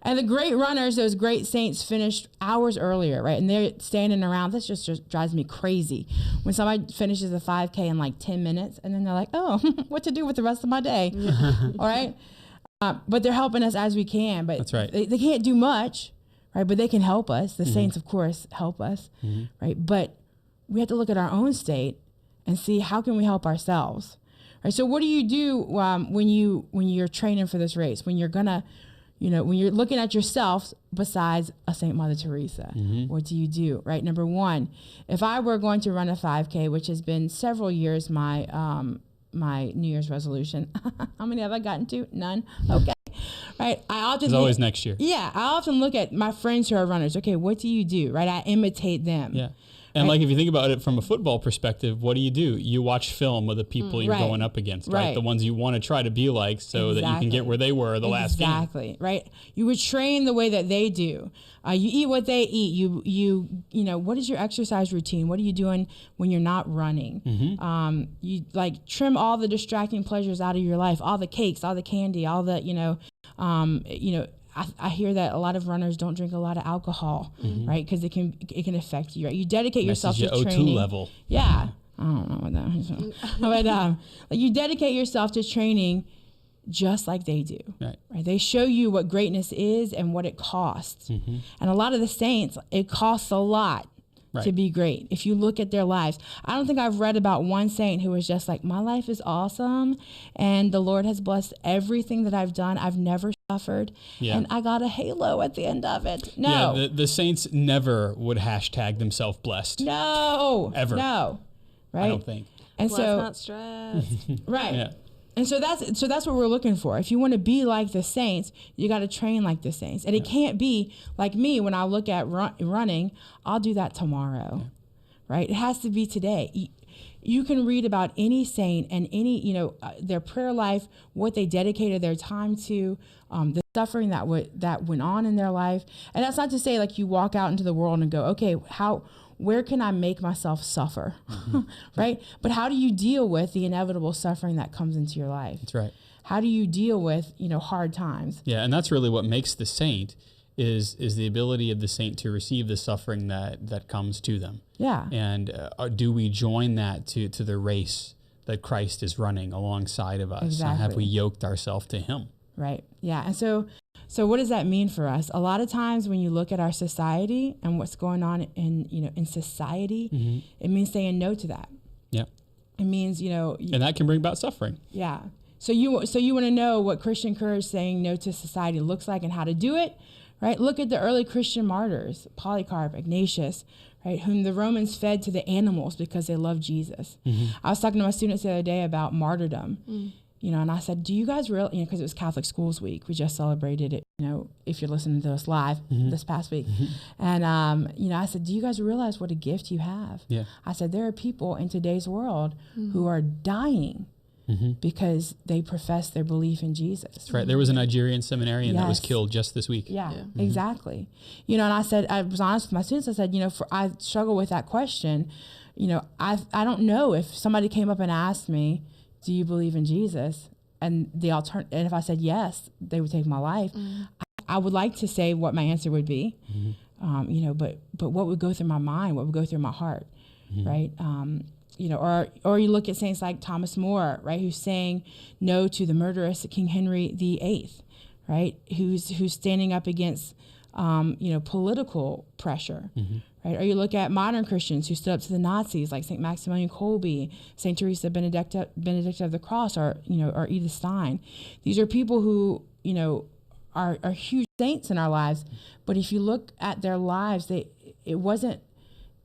And the great runners, those great saints, finished hours earlier, right? And they're standing around. This just drives me crazy. When somebody finishes a 5K in like 10 minutes, and then they're like, oh, what to do with the rest of my day? All right? But they're helping us as we can. But that's right. They can't do much, right? But they can help us. The saints, of course, help us, right? But we have to look at our own state and see how can we help ourselves, right? So what do you do when you're training for this race? When you're gonna when you're looking at yourself besides a St. Mother Teresa, what do you do, right? Number one, if I were going to run a 5K, which has been several years my New Year's resolution. How many have I gotten to? None. Okay. Right. It's always next year. Yeah. I often look at my friends who are runners. Okay, what do you do? Right. I imitate them. Yeah. And like if you think about it from a football perspective, what do? You watch film of the people you're going up against, right? The ones you want to try to be like so that you can get where they were the last game. Exactly, right? You would train the way that they do. You eat what they eat. You what is your exercise routine? What are you doing when you're not running? You like trim all the distracting pleasures out of your life, all the cakes, all the candy, all the I hear that a lot of runners don't drink a lot of alcohol, right? Because it can affect you. Right? You dedicate yourself to training. O2 level. Yeah, I don't know what that is. But you dedicate yourself to training, just like they do. Right? They show you what greatness is and what it costs. And a lot of the saints, it costs a lot. To be great. If you look at their lives, I don't think I've read about one saint who was just like, my life is awesome and the Lord has blessed everything that I've done. I've never suffered and I got a halo at the end of it. No. Yeah, the saints never would hashtag themselves blessed. No. Ever. No. Right? I don't think. And so not stressed. Right. Yeah. And so that's what we're looking for. If you want to be like the saints, you got to train like the saints. And it can't be like me when I look at running, I'll do that tomorrow, right? It has to be today. You can read about any saint and any, their prayer life, what they dedicated their time to, the suffering that went on in their life. And that's not to say like you walk out into the world and go, okay, where can I make myself suffer, right? But how do you deal with the inevitable suffering that comes into your life? That's right. How do you deal with, hard times? Yeah, and that's really what makes the saint is the ability of the saint to receive the suffering that comes to them. Yeah. And do we join that to the race that Christ is running alongside of us? Exactly. Have we yoked ourselves to him? Right. Yeah. And so what does that mean for us? A lot of times when you look at our society and what's going on in society, it means saying no to that. Yeah. It means, and that can bring about suffering. Yeah. So you want to know what Christian courage saying no to society looks like and how to do it, right? Look at the early Christian martyrs, Polycarp, Ignatius, right, whom the Romans fed to the animals because they loved Jesus. I was talking to my students the other day about martyrdom. And I said, do you guys really, because it was Catholic Schools Week. We just celebrated it, if you're listening to us live this past week. And, I said, do you guys realize what a gift you have? Yeah. I said, there are people in today's world who are dying because they profess their belief in Jesus. That's right. There was a Nigerian seminarian that was killed just this week. Yeah. Exactly. And I said, I was honest with my students. I said, I struggle with that question. I don't know if somebody came up and asked me, do you believe in Jesus? And and if I said yes, they would take my life. I would like to say what my answer would be, but what would go through my mind, what would go through my heart, right? Or you look at saints like Thomas More, right, who's saying no to the murderous King Henry VIII, right, who's standing up against political pressure, right? Or you look at modern Christians who stood up to the Nazis, like St. Maximilian Kolbe, St. Teresa Benedicta of the Cross, or or Edith Stein. These are people who are huge saints in our lives, but if you look at their lives, it wasn't.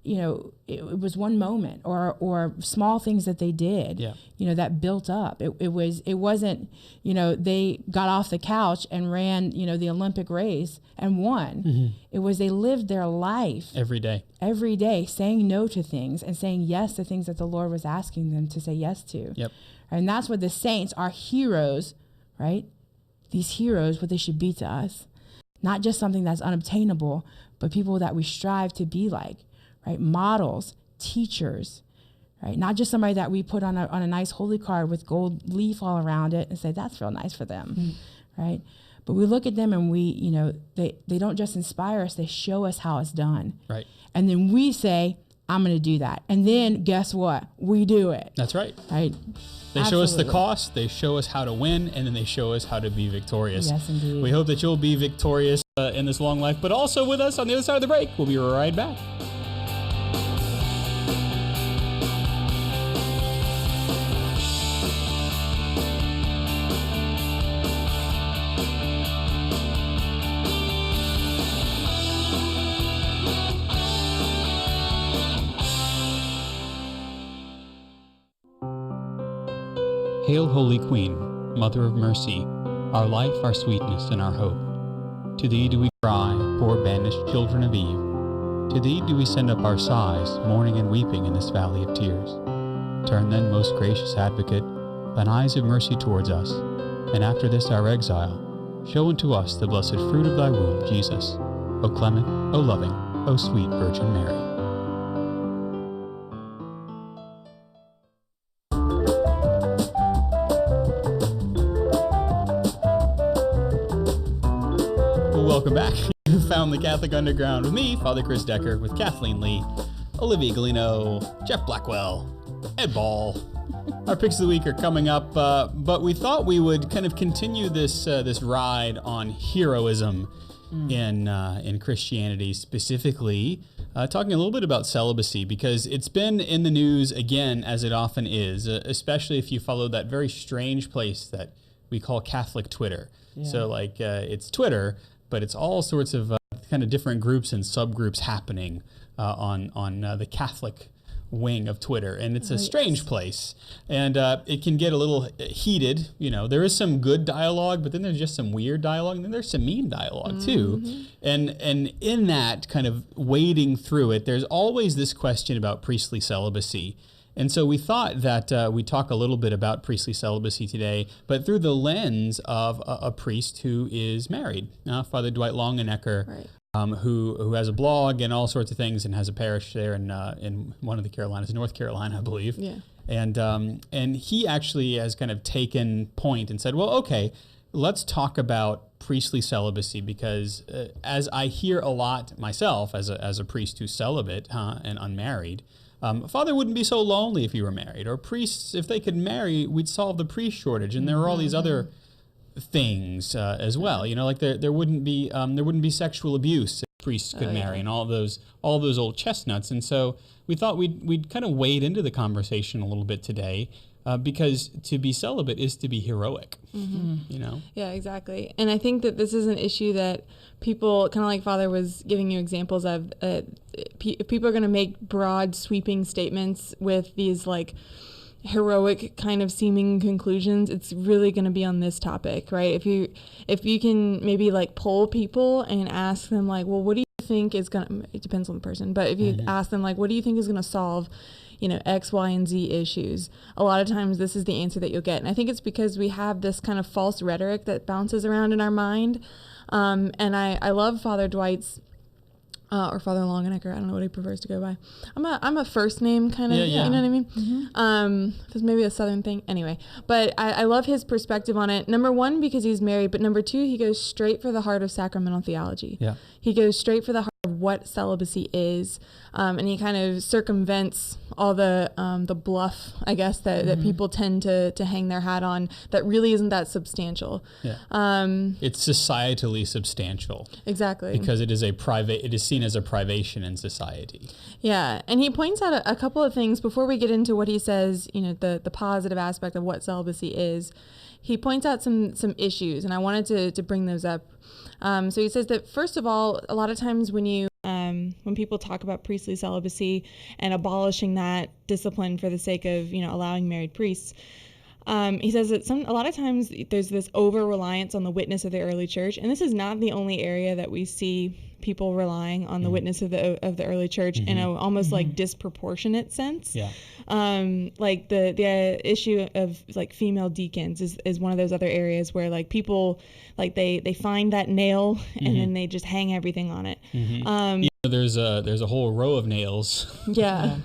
It was one moment or small things that they did, that built up. It wasn't, they got off the couch and ran, the Olympic race and won. Mm-hmm. It was they lived their life every day, saying no to things and saying yes to things that the Lord was asking them to say yes to. Yep. And that's what the saints are, heroes, right? These heroes, what they should be to us, not just something that's unobtainable, but people that we strive to be like. Right, models, teachers, right? Not just somebody that we put on a nice holy card with gold leaf all around it and say that's real nice for them, right? But we look at them and they don't just inspire us; they show us how it's done, right? And then we say, "I'm going to do that," and then guess what? We do it. That's right. Right. They show us the cost, they show us how to win, and then they show us how to be victorious. Yes, indeed. We hope that you'll be victorious in this long life, but also with us on the other side of the break. We'll be right back. Hail, Holy Queen, Mother of Mercy, our life, our sweetness, and our hope. To thee do we cry, poor banished children of Eve. To thee do we send up our sighs, mourning and weeping in this valley of tears. Turn then, most gracious Advocate, thine eyes of mercy towards us, and after this our exile, show unto us the blessed fruit of thy womb, Jesus. O clement, O loving, O sweet Virgin Mary. Welcome back. You found the Catholic Underground with me, Father Chris Decker, with Kathleen Lee, Olivia Galino, Jeff Blackwell, Ed Ball. Our picks of the week are coming up, but we thought we would kind of continue this ride on heroism in Christianity, specifically talking a little bit about celibacy, because it's been in the news again, as it often is, especially if you follow that very strange place that we call Catholic Twitter. Yeah. So it's Twitter, but it's all sorts of kind of different groups and subgroups happening on the Catholic wing of Twitter, and it's a strange place, and it can get a little heated. There is some good dialogue, but then there's just some weird dialogue, and then there's some mean dialogue too. And in that kind of wading through it, there's always this question about priestly celibacy. And so we thought that we'd talk a little bit about priestly celibacy today, but through the lens of a priest who is married, Father Dwight Longenecker, right. Who has a blog and all sorts of things, and has a parish there in one of the Carolinas, North Carolina, I believe. Yeah. And he actually has kind of taken point and said, well, okay, let's talk about priestly celibacy, because as I hear a lot myself as a priest who's celibate and unmarried, Father wouldn't be so lonely if he were married, or priests, if they could marry, we'd solve the priest shortage. And there are all these other things as well. There wouldn't be sexual abuse if priests could marry, and all those old chestnuts. And so we thought we'd kind of wade into the conversation a little bit today. Because to be celibate is to be heroic, Yeah, exactly. And I think that this is an issue that people, kind of like Father was giving you examples of, if people are going to make broad, sweeping statements with these heroic kind of seeming conclusions, it's really going to be on this topic, right? If you can maybe poll people and ask them well, what do you think is going to, it depends on the person, but if you ask them what do you think is going to solve X, Y, and Z issues, a lot of times this is the answer that you'll get. And I think it's because we have this kind of false rhetoric that bounces around in our mind. And I love Father Dwight's, or Father Longenecker, I don't know what he prefers to go by. I'm a first name kind of, you know what I mean? Mm-hmm. There's maybe a Southern thing. Anyway, but I love his perspective on it. Number one, because he's married, but number two, he goes straight for the heart of sacramental theology. Yeah. He goes straight for the heart of what celibacy is, and he kind of circumvents all the bluff, I guess, that people tend to hang their hat on that really isn't that substantial. Yeah. It's societally substantial. Exactly. Because it is seen as a privation in society. Yeah, and he points out a couple of things before we get into what he says, the positive aspect of what celibacy is. He points out some issues, and I wanted to bring those up. So he says that, first of all, a lot of times when people talk about priestly celibacy and abolishing that discipline for the sake of, allowing married priests, he says that a lot of times there's this over-reliance on the witness of the early church, and this is not the only area that we see people relying on the witness of the early church in a almost like disproportionate sense. Yeah. Like the issue of like female deacons is one of those other areas where like people like they find that nail and then they just hang everything on it. There's a whole row of nails. Yeah.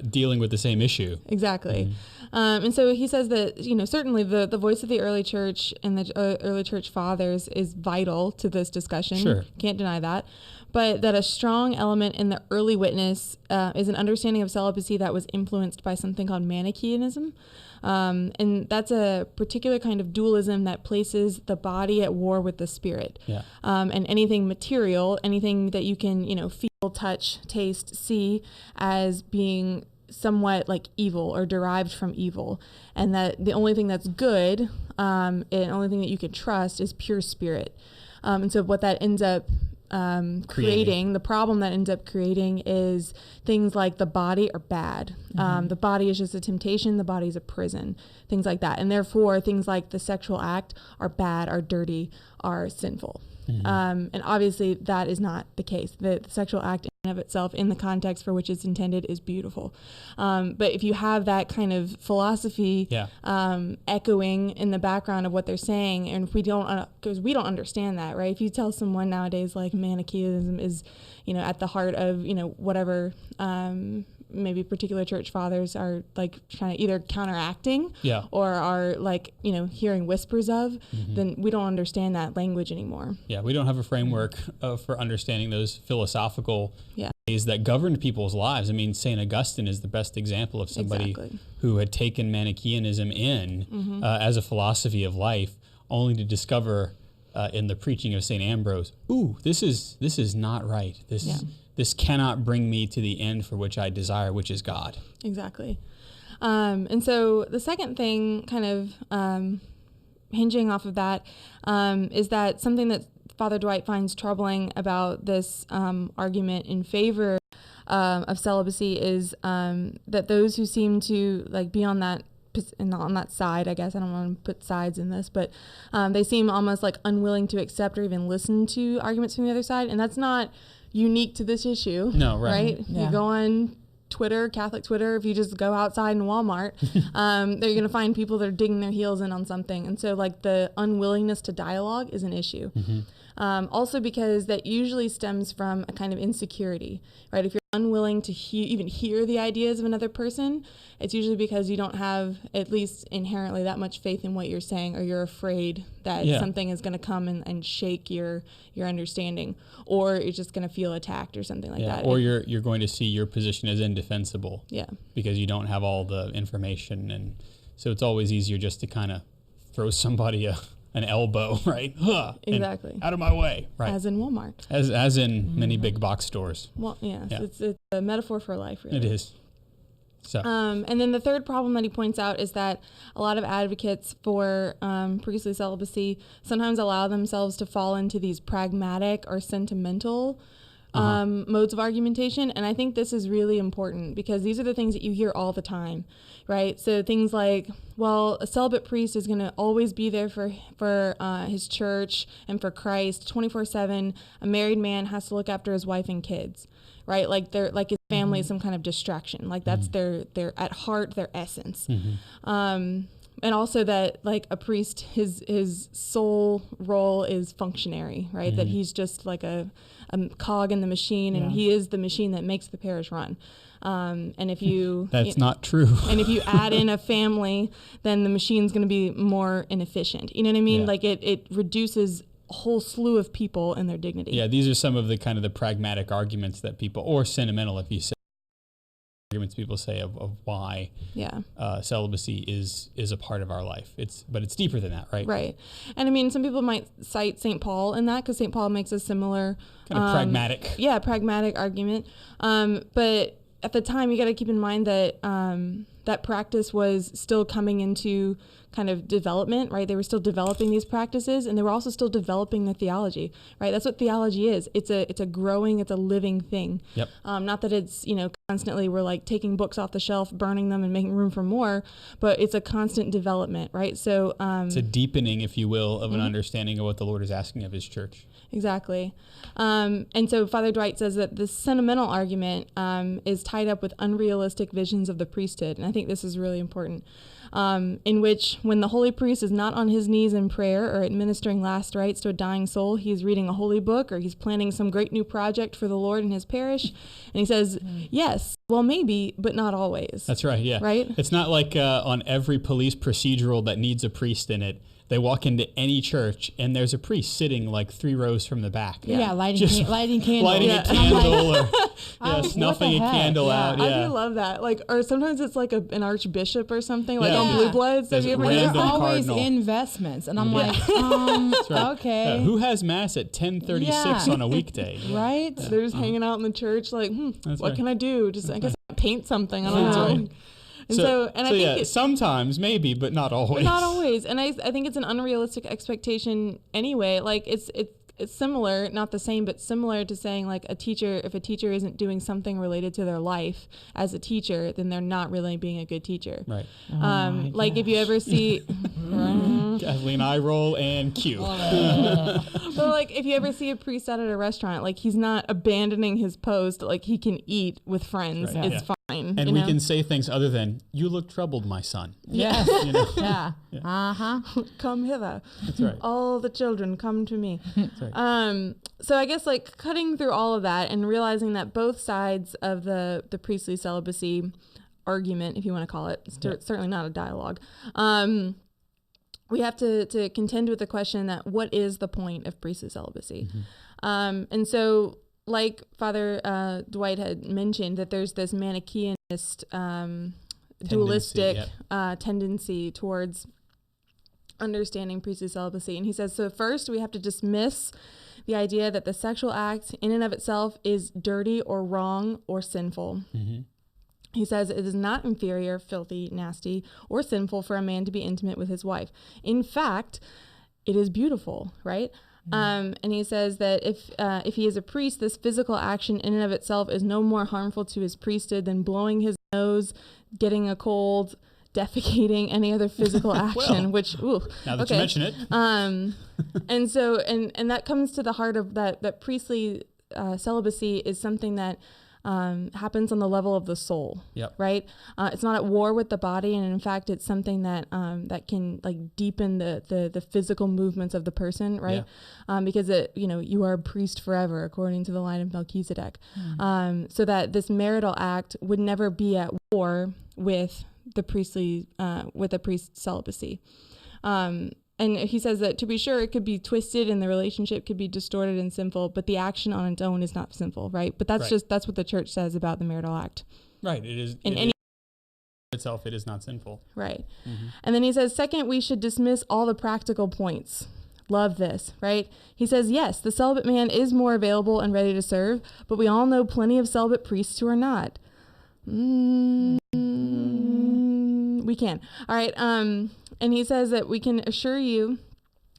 Dealing with the same issue. Exactly. And so he says that, certainly the voice of the early church and the early church fathers is vital to this discussion. Sure. Can't deny that. But that a strong element in the early witness is an understanding of celibacy that was influenced by something called Manichaeism. And that's a particular kind of dualism that places the body at war with the spirit. Yeah. And anything material, anything that you can, feel, touch, taste, see as being somewhat like evil or derived from evil, and that the only thing that's good and the only thing that you can trust is pure spirit. And so what that ends up creating, the problem that ends up creating is things like the body are bad. The body is just a temptation. The body is a prison, things like that. And therefore things like the sexual act are bad, are dirty, are sinful. And obviously that is not the case. The sexual act in and of itself, in the context for which it's intended, is beautiful. But if you have that kind of philosophy echoing in the background of what they're saying, and if we don't, because we don't understand that, right? If you tell someone nowadays like Manichaeism is, at the heart of, whatever maybe particular church fathers are like trying to either counteracting or are like, hearing whispers of, then we don't understand that language anymore. Yeah, we don't have a framework for understanding those philosophical ways that governed people's lives. I mean, St. Augustine is the best example of somebody who had taken Manichaeanism in as a philosophy of life, only to discover in the preaching of St. Ambrose, this is not right. This cannot bring me to the end for which I desire, which is God. Exactly. And so the second thing kind of hinging off of that is that something that Father Dwight finds troubling about this argument in favor of celibacy is that those who seem to like be on that side, I guess I don't want to put sides in this, but they seem almost like unwilling to accept or even listen to arguments from the other side. And that's not unique to this issue. No, right? Yeah. You go on Twitter, Catholic Twitter, if you just go outside in Walmart, they're going to find people that are digging their heels in on something. And so like the unwillingness to dialogue is an issue. Also because that usually stems from a kind of insecurity, right? If you're unwilling to even hear the ideas of another person, it's usually because you don't have at least inherently that much faith in what you're saying, or you're afraid that something is going to come and shake your understanding, or you're just going to feel attacked or something like that. Or you're going to see your position as indefensible. Yeah. Because you don't have all the information, and so it's always easier just to kind of throw somebody an elbow, right? Exactly. Out of my way, right? As in Walmart. As in many big box stores. Well, it's a metaphor for life, really. It is. So. And then the third problem that he points out is that a lot of advocates for priestly celibacy sometimes allow themselves to fall into these pragmatic or sentimental modes of argumentation. And I think this is really important because these are the things that you hear all the time, right? So things like, well, a celibate priest is going to always be there for his church and for Christ 24/7. A married man has to look after his wife and kids, right? Like his family is some kind of distraction. Like that's their at heart, their essence. And also that like a priest, his sole role is functionary, right? That he's just like a cog in the machine, and he is the machine that makes the parish run. And if you that's not true. And if you add in a family, then the machine's going to be more inefficient. You know what I mean? Like it reduces a whole slew of people and their dignity. Yeah, these are some of the kind of the pragmatic arguments that people, or sentimental, if you say, arguments people say of why celibacy is a part of our life. But it's deeper than that, right? Right. And I mean, some people might cite St. Paul in that, because St. Paul makes a similar kind of pragmatic. Yeah, pragmatic argument. But at the time, you got to keep in mind that that practice was still coming into kind of development, right? They were still developing these practices, and they were also still developing the theology, right? That's what theology is. It's a growing, it's a living thing. Yep. Not that it's, constantly we're like taking books off the shelf, burning them and making room for more, but it's a constant development, right? So it's a deepening, if you will, of an understanding of what the Lord is asking of his church. Exactly. And so Father Dwight says that this sentimental argument is tied up with unrealistic visions of the priesthood. And I think this is really important. In which, when the holy priest is not on his knees in prayer or administering last rites to a dying soul, he's reading a holy book or he's planning some great new project for the Lord in his parish. And he says, yes, well, maybe, but not always. That's right, yeah. Right? It's not like on every police procedural that needs a priest in it, they walk into any church and there's a priest sitting like 3 rows from the back. Yeah, lighting candles. Lighting a candle or snuffing a candle out. Yeah. I do love that. Like, or sometimes it's like an archbishop or something, like on Yeah. Blue Bloods. There's Have you ever random There's always cardinal. investments, and I'm like, That's right. okay, Who has mass at 10:36 Yeah. on a weekday? right? They're just hanging out in the church, like, That's what right. can I do? Just, I guess, paint something. I don't That's know. right. And I think it's sometimes maybe, but not always. not always. And I think it's an unrealistic expectation anyway. Like it's similar, not the same, but similar to saying like if a teacher isn't doing something related to their life as a teacher, then they're not really being a good teacher. Right. Like if you ever see, Kathleen, eye roll and cue. but like if you ever see a priest out at a restaurant, like he's not abandoning his post, like he can eat with friends. Right. It's fine. And we can say things other than, you look troubled, my son. Yes. You know? Yeah. Come hither. That's right. All the children come to me. That's right. So I guess like cutting through all of that and realizing that both sides of the priestly celibacy argument, if you want to call it, it's certainly not a dialogue. We have to contend with the question that what is the point of priestly celibacy? And so like Father Dwight had mentioned, that there's this Manichaeist, dualistic tendency towards understanding priestly celibacy. And he says, so first we have to dismiss the idea that the sexual act in and of itself is dirty or wrong or sinful. He says it is not inferior, filthy, nasty, or sinful for a man to be intimate with his wife. In fact, it is beautiful, right? And he says that if he is a priest, this physical action in and of itself is no more harmful to his priesthood than blowing his nose, getting a cold, defecating, any other physical action. Now that you mention it. And so and that comes to the heart of that priestly celibacy is something that happens on the level of the soul. Yep. Right. It's not at war with the body, and in fact, it's something that that can like deepen the physical movements of the person. Right. Because you are a priest forever, according to the line of Melchizedek. So that this marital act would never be at war with the priestly with a priest's celibacy. And he says that to be sure, it could be twisted and the relationship could be distorted and sinful, but the action on its own is not sinful, right? But that's that's what the church says about the marital act. Right. It is. Itself, it is not sinful. Right. And then he says, second, we should dismiss all the practical points. Love this, right? He says, yes, the celibate man is more available and ready to serve, but we all know plenty of celibate priests who are not. We can. All right. And he says that we can assure you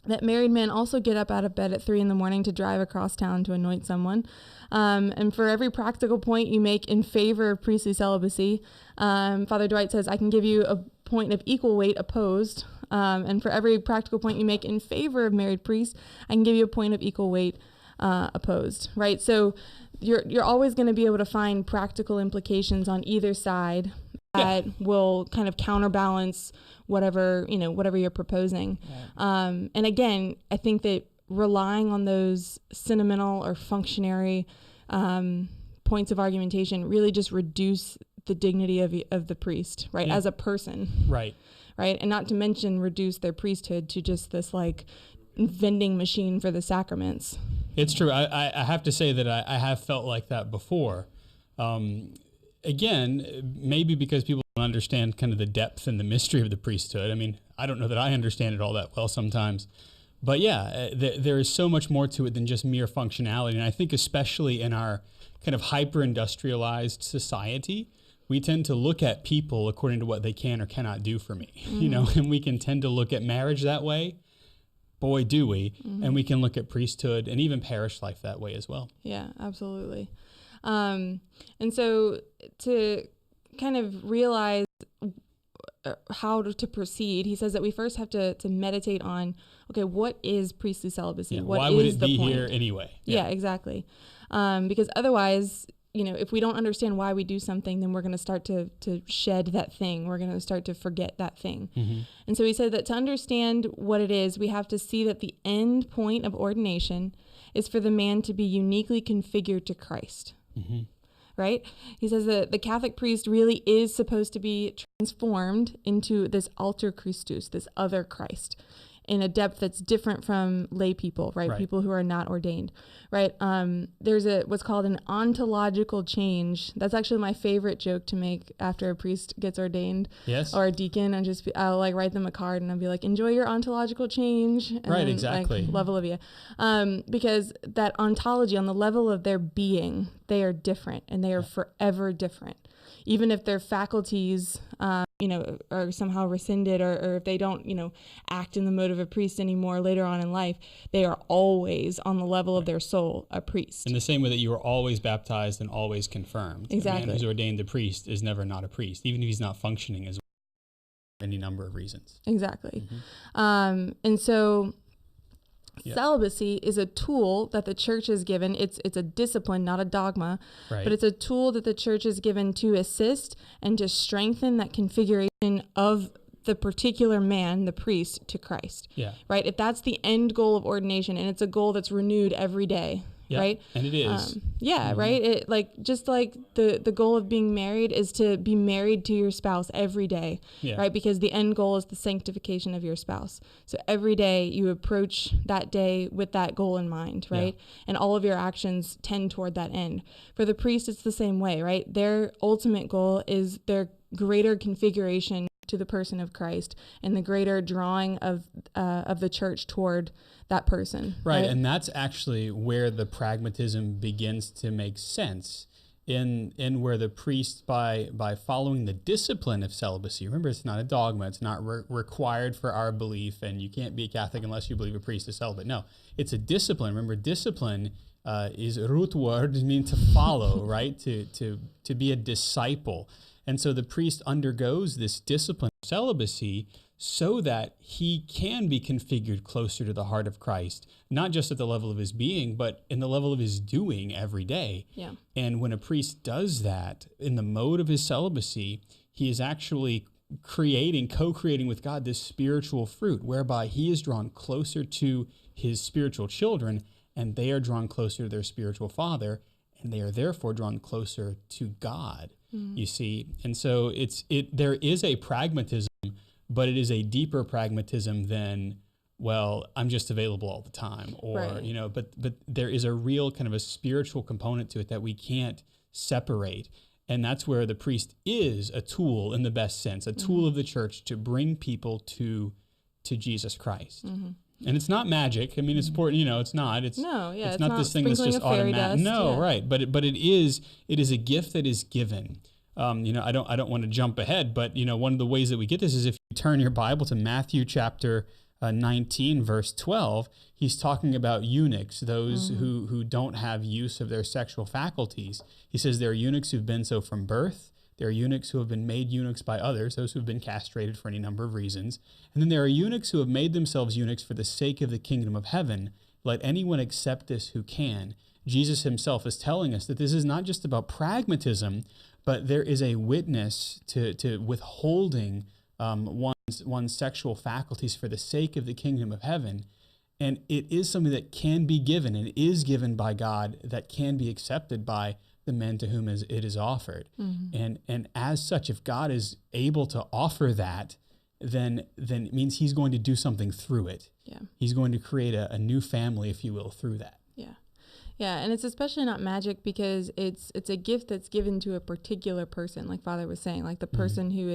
that married men also get up out of bed at 3 a.m. to drive across town to anoint someone. And for every practical point you make in favor of priestly celibacy, Father Dwight says, I can give you a point of equal weight opposed. And for every practical point you make in favor of married priests, I can give you a point of equal weight opposed, right? So you're always going to be able to find practical implications on either side that will kind of counterbalance whatever you're proposing. And again, I think that relying on those sentimental or functionary points of argumentation really just reduce the dignity of the priest, right? As a person. Right. Right. And not to mention reduce their priesthood to just this like vending machine for the sacraments. It's true. I have to say that I have felt like that before. Again, maybe because people don't understand kind of the depth and the mystery of the priesthood. I mean, I don't know that I understand it all that well sometimes. But yeah, there is so much more to it than just mere functionality. And I think especially in our kind of hyper-industrialized society, we tend to look at people according to what they can or cannot do for me, you know, and we can tend to look at marriage that way. Boy, do we. And we can look at priesthood and even parish life that way as well. Yeah, absolutely. And so to kind of realize how to proceed, he says that we first have to meditate on, okay, what is priestly celibacy? Yeah, what why is would it the be point? here anyway? Yeah, exactly. Because otherwise, you know, if we don't understand why we do something, then we're going to start to shed that thing. We're going to start to forget that thing. And so he said that to understand what it is, we have to see that the end point of ordination is for the man to be uniquely configured to Christ. Right? He says that the Catholic priest really is supposed to be transformed into this alter Christus, this other Christ, in a depth that's different from lay people, right? People who are not ordained, right? There's what's called an ontological change. That's actually my favorite joke to make after a priest gets ordained, or a deacon, and I'll like write them a card and I'll be like, enjoy your ontological change. And right, then, exactly. Like, love Olivia. Because that ontology, on the level of their being, they are different and they are forever different. Even if their faculties, you know, are somehow rescinded, or if they don't, you know, act in the mode of a priest anymore later on in life, they are always on the level of their soul a priest. In the same way that you are always baptized and always confirmed. Exactly. A man who's ordained a priest is never not a priest, even if he's not functioning as well, any number of reasons. Exactly. And so celibacy is a tool that the church is given. It's a discipline, not a dogma, but it's a tool that the church is given to assist and to strengthen that configuration of the particular man, the priest, to Christ. Right? If that's the end goal of ordination, and it's a goal that's renewed every day. Right? And it is. Right? It just like the goal of being married is to be married to your spouse every day, right? Because the end goal is the sanctification of your spouse. So every day you approach that day with that goal in mind, right? And all of your actions tend toward that end. For the priest, it's the same way, right? Their ultimate goal is their greater configuration to the person of Christ and the greater drawing of the church toward that person. Right, and that's actually where the pragmatism begins to make sense, in where the priest, by following the discipline of celibacy, remember, it's not a dogma, it's not required for our belief, and you can't be a Catholic unless you believe a priest is celibate. No, it's a discipline. Remember, discipline is a root word, means to follow, right? To be a disciple. And so the priest undergoes this discipline of celibacy so that he can be configured closer to the heart of Christ, not just at the level of his being, but in the level of his doing every day. And when a priest does that in the mode of his celibacy, he is actually co-creating with God this spiritual fruit, whereby he is drawn closer to his spiritual children, and they are drawn closer to their spiritual father, and they are therefore drawn closer to God. You see, and so there is a pragmatism, but it is a deeper pragmatism than, well, I'm just available all the time, or you know, but there is a real kind of a spiritual component to it that we can't separate, and that's where the priest is a tool in the best sense, a tool of the church to bring people to Jesus Christ. And it's not magic. I mean, it's important. You know, it's not. It's not this thing that's just automatic. No, right. But it is a gift that is given. You know, I don't want to jump ahead, but you know, one of the ways that we get this is if you turn your Bible to Matthew chapter 19, verse 12. He's talking about eunuchs, those who don't have use of their sexual faculties. He says there are eunuchs who've been so from birth. There are eunuchs who have been made eunuchs by others, those who have been castrated for any number of reasons. And then there are eunuchs who have made themselves eunuchs for the sake of the kingdom of heaven. Let anyone accept this who can. Jesus himself is telling us that this is not just about pragmatism, but there is a witness to withholding one's sexual faculties for the sake of the kingdom of heaven. And it is something that can be given and is given by God, that can be accepted by the men to whom it is offered. And as such, if God is able to offer that, then it means he's going to do something through it. Yeah. He's going to create a new family, if you will, through that. Yeah. Yeah, and it's especially not magic because it's a gift that's given to a particular person, like Father was saying, like the person who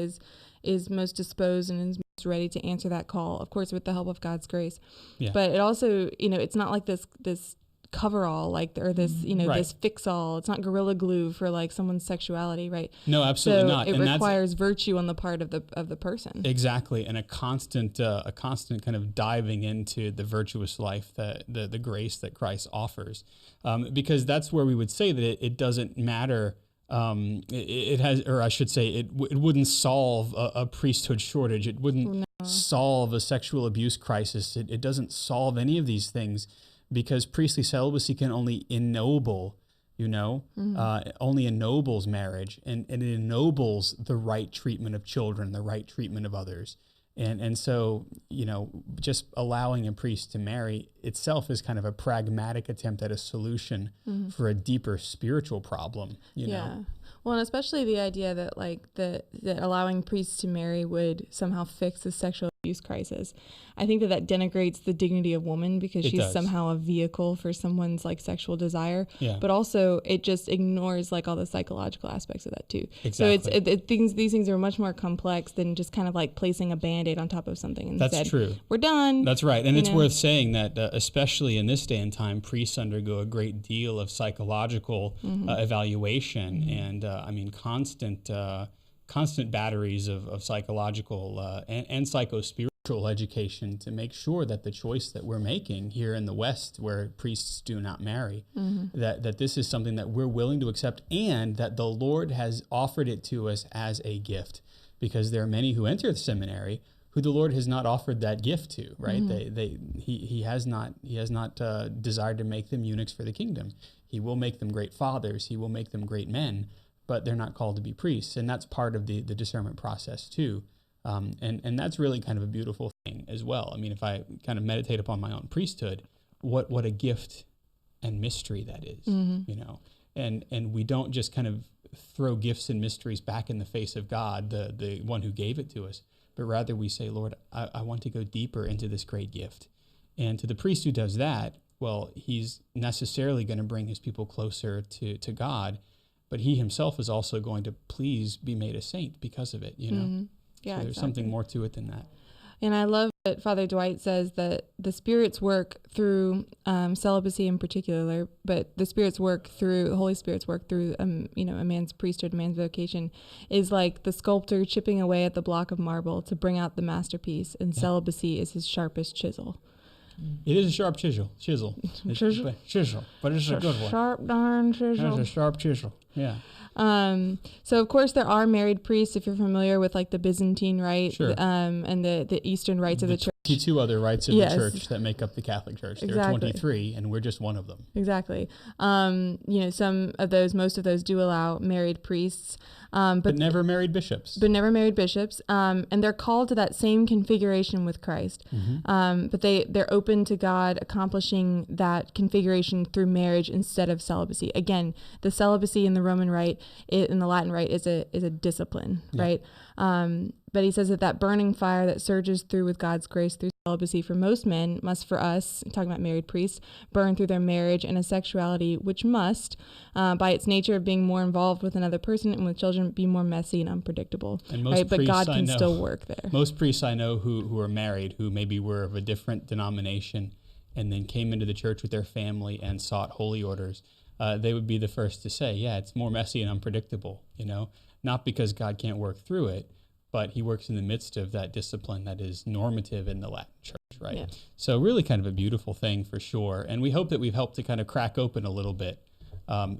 is most disposed and is most ready to answer that call, of course, with the help of God's grace. Yeah. But it also, it's not like this coverall, like, or this, Right. this fix-all. It's not Gorilla Glue for like someone's sexuality, right? No, absolutely So not. it And requires virtue on the part of the person. Exactly, and a constant kind of diving into the virtuous life, that the grace that Christ offers, because that's where we would say that it doesn't matter. It has, or I should say, it wouldn't solve a priesthood shortage. It wouldn't solve a sexual abuse crisis. It doesn't solve any of these things, because priestly celibacy can only ennoble. Only ennobles marriage, and it ennobles the right treatment of children, the right treatment of others. And so, just allowing a priest to marry itself is kind of a pragmatic attempt at a solution for a deeper spiritual problem, you know? Well, and especially the idea that that allowing priests to marry would somehow fix the sexual abuse crisis. I think that denigrates the dignity of woman, because she's somehow a vehicle for someone's sexual desire. Yeah. But also it just ignores all the psychological aspects of that too. Exactly. So these things are much more complex than just kind of placing a Band-Aid on top of something and That's true. We're done. That's right. And it's worth saying that especially in this day and time, priests undergo a great deal of psychological evaluation and constant batteries of psychological and psycho-spiritual education to make sure that the choice that we're making here in the West, where priests do not marry, that this is something that we're willing to accept, and that the Lord has offered it to us as a gift, because there are many who enter the seminary who the Lord has not offered that gift to, right? He has not desired to make them eunuchs for the kingdom. He will make them great fathers. He will make them great men, but they're not called to be priests. And that's part of the discernment process too. And that's really kind of a beautiful thing as well. I mean, if I kind of meditate upon my own priesthood, what a gift and mystery that is, and we don't just kind of throw gifts and mysteries back in the face of God, the one who gave it to us, but rather we say, Lord, I want to go deeper into this great gift. And to the priest who does that, well, he's necessarily going to bring his people closer to God, but he himself is also going to please be made a saint because of it, Yeah, so there's something more to it than that. And I love that Father Dwight says that the Spirit's work through celibacy in particular, but the Spirit's work through, the Holy Spirit's work through, a man's priesthood, a man's vocation, is like the sculptor chipping away at the block of marble to bring out the masterpiece, and celibacy is his sharpest chisel. It is a sharp chisel. But it's a good one. Sharp darn chisel. It's a sharp chisel. Yeah. So of course there are married priests, if you're familiar with the Byzantine rite, Sure. And the Eastern rites of the church. 22 other rites of the church that make up the Catholic Church. There are Exactly. 23, and we're just one of them. Exactly. Most of those do allow married priests, But never married bishops. But never married bishops, and they're called to that same configuration with Christ. But they're open to God accomplishing that configuration through marriage instead of celibacy. Again, the celibacy in the Roman Rite, in the Latin Rite, is a discipline, right? But he says that burning fire that surges through with God's grace through celibacy for most men must, for us, talking about married priests, burn through their marriage and a sexuality which must, by its nature of being more involved with another person and with children, be more messy and unpredictable. And most right? But priests God I can know- still work there. Most priests I know who are married, who maybe were of a different denomination and then came into the church with their family and sought holy orders, they would be the first to say, yeah, it's more messy and unpredictable, not because God can't work through it, but he works in the midst of that discipline that is normative in the Latin Church, right? Yeah. So really kind of a beautiful thing for sure. And we hope that we've helped to kind of crack open a little bit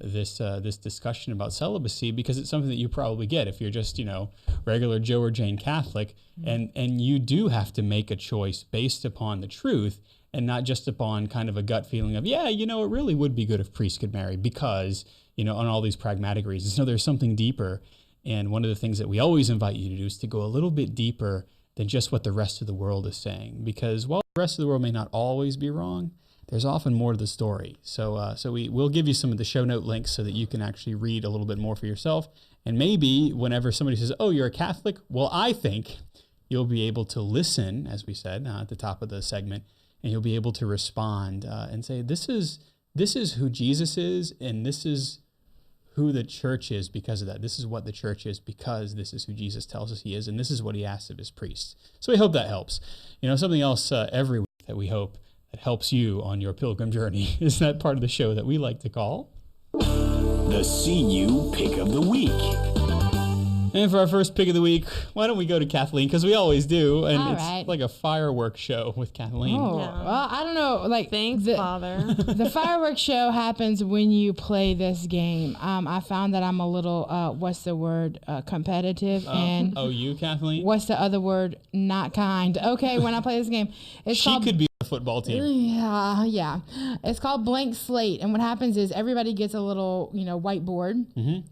this discussion about celibacy, because it's something that you probably get if you're just, regular Joe or Jane Catholic, and you do have to make a choice based upon the truth and not just upon kind of a gut feeling of, it really would be good if priests could marry because, on all these pragmatic reasons. No, there's something deeper. And one of the things that we always invite you to do is to go a little bit deeper than just what the rest of the world is saying. Because while the rest of the world may not always be wrong, there's often more to the story. So we'll give you some of the show note links so that you can actually read a little bit more for yourself. And maybe whenever somebody says, oh, you're a Catholic? Well, I think you'll be able to listen, as we said at the top of the segment, and you'll be able to respond and say, this is who Jesus is, and this is who the church is because of that. This is what the church is because this is who Jesus tells us he is, and this is what he asks of his priests. So we hope that helps. Something else every week that we hope that helps you on your pilgrim journey is that part of the show that we like to call the CU Pick of the Week. And for our first pick of the week, why don't we go to Kathleen? Because we always do, and All it's right. like a fireworks show with Kathleen. Oh, Yeah. well, I don't know. Like, Thanks, Father. the fireworks show happens when you play this game. I found that I'm a little, what's the word, competitive. And Oh, you, Kathleen? what's the other word? Not kind. Okay, when I play this game. It's She called, could be on the football team. Yeah. It's called Blank Slate. And what happens is everybody gets a little, whiteboard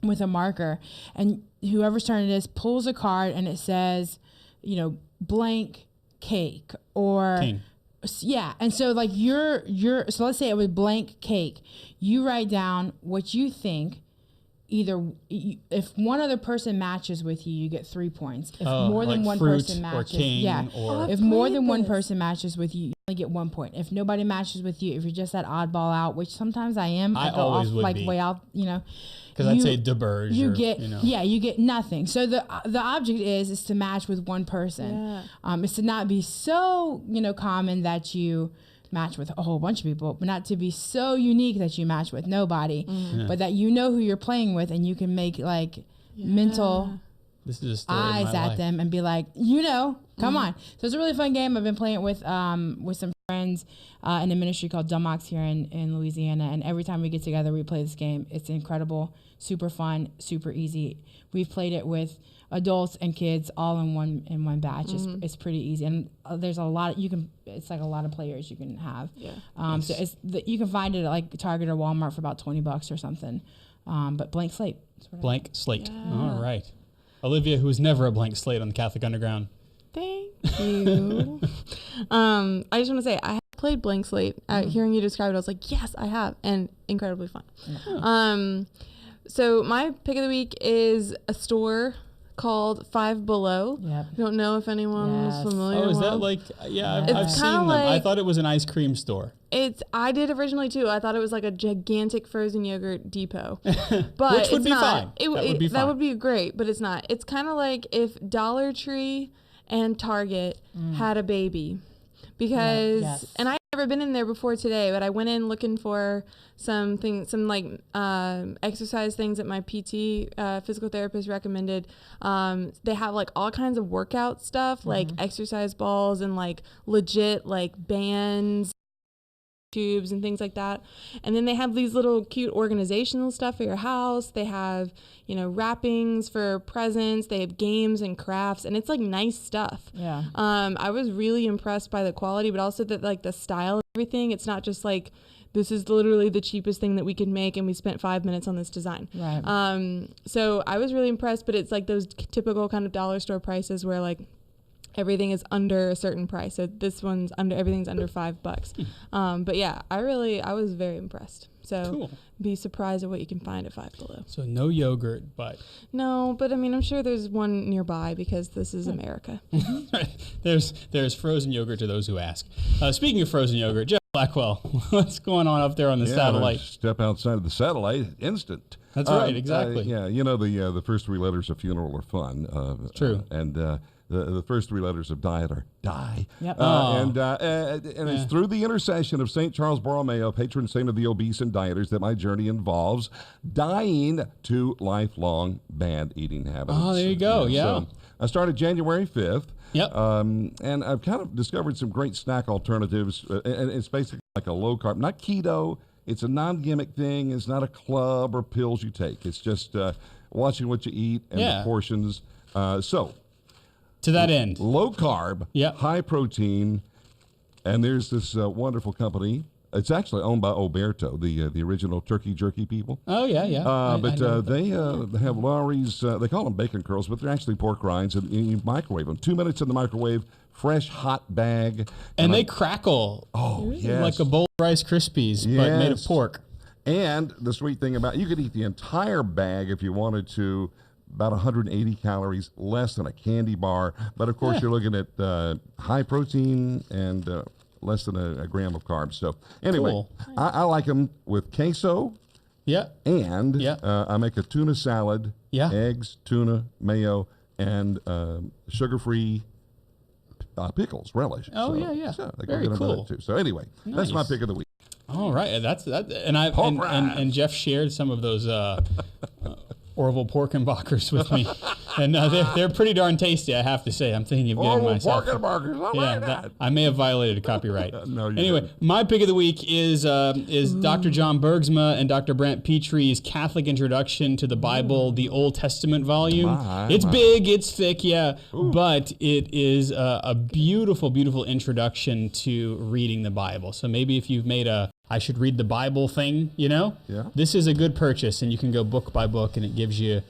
with a marker. And whoever's turn it is pulls a card and it says, blank cake or... King. Yeah, and so like so let's say it was blank cake. You write down what you think. If one other person matches with you, you get 3 points. If more than like one fruit person or matches, king yeah. or- If more than one person matches with you, you only get 1 point. If nobody matches with you, if you're just that oddball out, which sometimes I am, I go always off would like be. way out, Because I'd say DeBurge. you or, get you get nothing. So the object is to match with one person. It's to not be so common that you match with a whole bunch of people, but not to be so unique that you match with nobody, but that who you're playing with and you can make like mental This is a story eyes of my at life. them and be like, come on. So it's a really fun game. I've been playing it with some friends in a ministry called Dumox here in Louisiana, and every time we get together, we play this game. It's incredible, super fun, super easy. We've played it with adults and kids all in one batch. It's pretty easy, and there's a lot it's like a lot of players you can have. So you can find it at like Target or Walmart for about $20 or something. But Blank Slate. Blank slate. All right. Olivia, who's never a blank slate on the Catholic Underground. Thank you. I just want to say I have played Blank Slate. Hearing you describe it, I was like, yes, I have, and incredibly fun. So my pick of the week is a store called Five Below. Yep. I don't know if anyone's Yes. familiar. Oh, is that with- like, I've It's seen kinda them. I like- thought it was an ice cream store. I did originally too. I thought it was like a gigantic frozen yogurt depot, but Which would it's be not. fine. That would be That fine. would be great, but it's not. It's kind of like if Dollar Tree and Target had a baby, because Yes. and I've never been in there before today, but I went in looking for some exercise things that my PT physical therapist recommended. They have like all kinds of workout stuff, like exercise balls and like legit like bands, tubes and things like that. And then they have these little cute organizational stuff for your house. They have, wrappings for presents. They have games and crafts, and it's like nice stuff. Yeah. I was really impressed by the quality, but also that like the style of everything. It's not just like, this is literally the cheapest thing that we could make and we spent 5 minutes on this design. Right. So I was really impressed, but it's like those typical kind of dollar store prices where like everything is under a certain price. So this one's everything's under $5. But yeah, I was very impressed. So Cool. be surprised at what you can find at Five Below. So no yogurt, but No, but I mean, I'm sure there's one nearby because this is America. there's frozen yogurt to those who ask. Speaking of frozen yogurt, Jeff Blackwell, what's going on up there on the satellite? Step outside of the satellite, instant. That's right, exactly. The first three letters of funeral are fun. True. And the first three letters of diet are die. Yep. And it's through the intercession of St. Charles Borromeo, patron saint of the obese and dieters, that my journey involves dying to lifelong bad eating habits. Oh, there you go. Yeah. So I started January 5th. Yep. And I've kind of discovered some great snack alternatives. And it's basically like a low carb, not keto. It's a non-gimmick thing. It's not a club or pills you take. It's just watching what you eat and the portions. To that end. Low carb, Yep. high protein, and there's this wonderful company. It's actually owned by Oberto, the original turkey jerky people. Oh, yeah. They have Lawry's, they call them bacon curls, but they're actually pork rinds, and you microwave them. 2 minutes in the microwave, fresh, hot bag. And they crackle. Oh, yes. Like a bowl of Rice Krispies, but made of Yes. pork. And the sweet thing about you could eat the entire bag if you wanted to, about 180 calories, less than a candy bar. But of course, you're looking at high protein and less than a gram of carbs. So anyway, Cool. I like them with queso. Yeah. And Yeah. I make a tuna salad, Yeah. eggs, tuna, mayo, and sugar-free pickles, relish. Oh, So, yeah. So they go Very good about cool. it too. So anyway, that's my Nice. pick of the week. All right, that's that, and Right. and Jeff shared some of those Orville Porkenbachers with me, and they're pretty darn tasty. I have to say, I'm thinking of getting Orville myself. Porkenbachers, I like that. I may have violated a copyright. No, you Anyway, didn't. my pick of the week is Dr. John Bergsma and Dr. Brant Petrie's Catholic Introduction to the Bible, the Old Testament volume. It's big, it's thick, yeah, but it is a beautiful, beautiful introduction to reading the Bible. So maybe if you've made a I should read the Bible thing, Yeah. this is a good purchase, and you can go book by book, and it gives you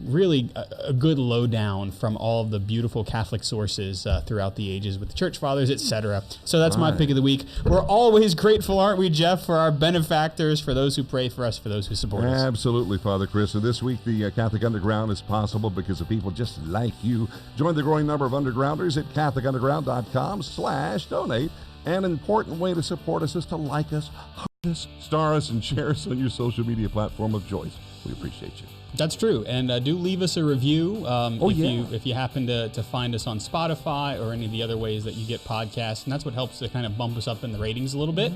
really a good lowdown from all of the beautiful Catholic sources throughout the ages with the church fathers, etc. So that's my pick of the week. We're always grateful, aren't we, Jeff, for our benefactors, for those who pray for us, for those who support us. Absolutely, Father Chris. So this week, the Catholic Underground is possible because of people just like you. Join the growing number of undergrounders at CatholicUnderground.com/donate. And an important way to support us is to like us, heart us, star us, and share us on your social media platform of choice. We appreciate you. That's true, and do leave us a review yeah. if you happen to find us on Spotify or any of the other ways that you get podcasts, and that's what helps to kind of bump us up in the ratings a little bit.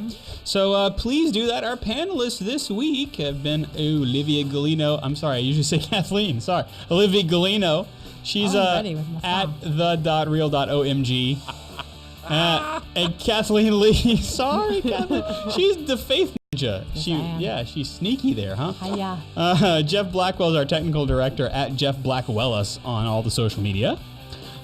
So please do that. Our panelists this week have been Olivia Galino. I'm sorry, I usually say Kathleen. Sorry, Olivia Galino. She's ready with my at song. the.real.omg. And Kathleen Lee. Sorry, Kathleen. She's the faith ninja. She's sneaky there, huh? Hiya. Jeff Blackwell is our technical director at Jeff Blackwellis on all the social media.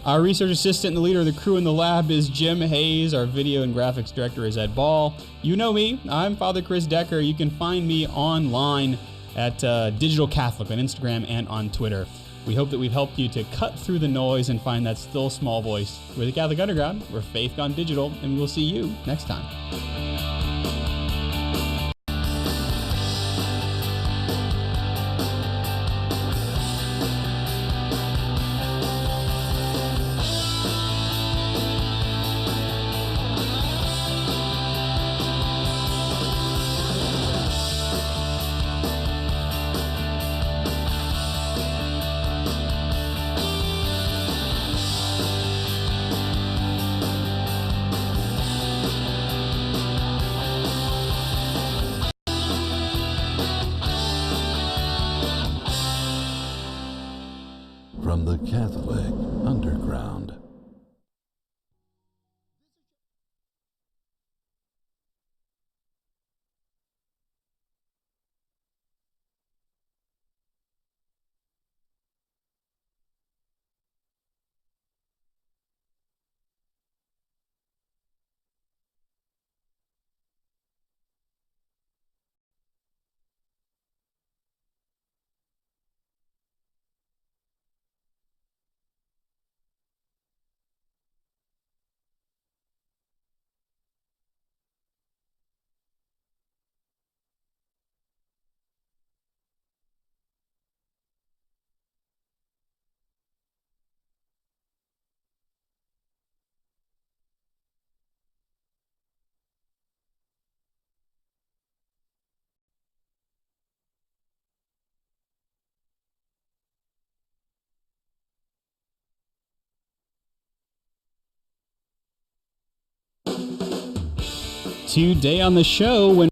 Our research assistant and the leader of the crew in the lab is Jim Hayes. Our video and graphics director is Ed Ball. You know me. I'm Father Chris Decker. You can find me online at Digital Catholic on Instagram and on Twitter. We hope that we've helped you to cut through the noise and find that still small voice. We're the Catholic Underground. We're Faith Gone Digital, and we'll see you next time. From the Catholic Underground. Today on the show, when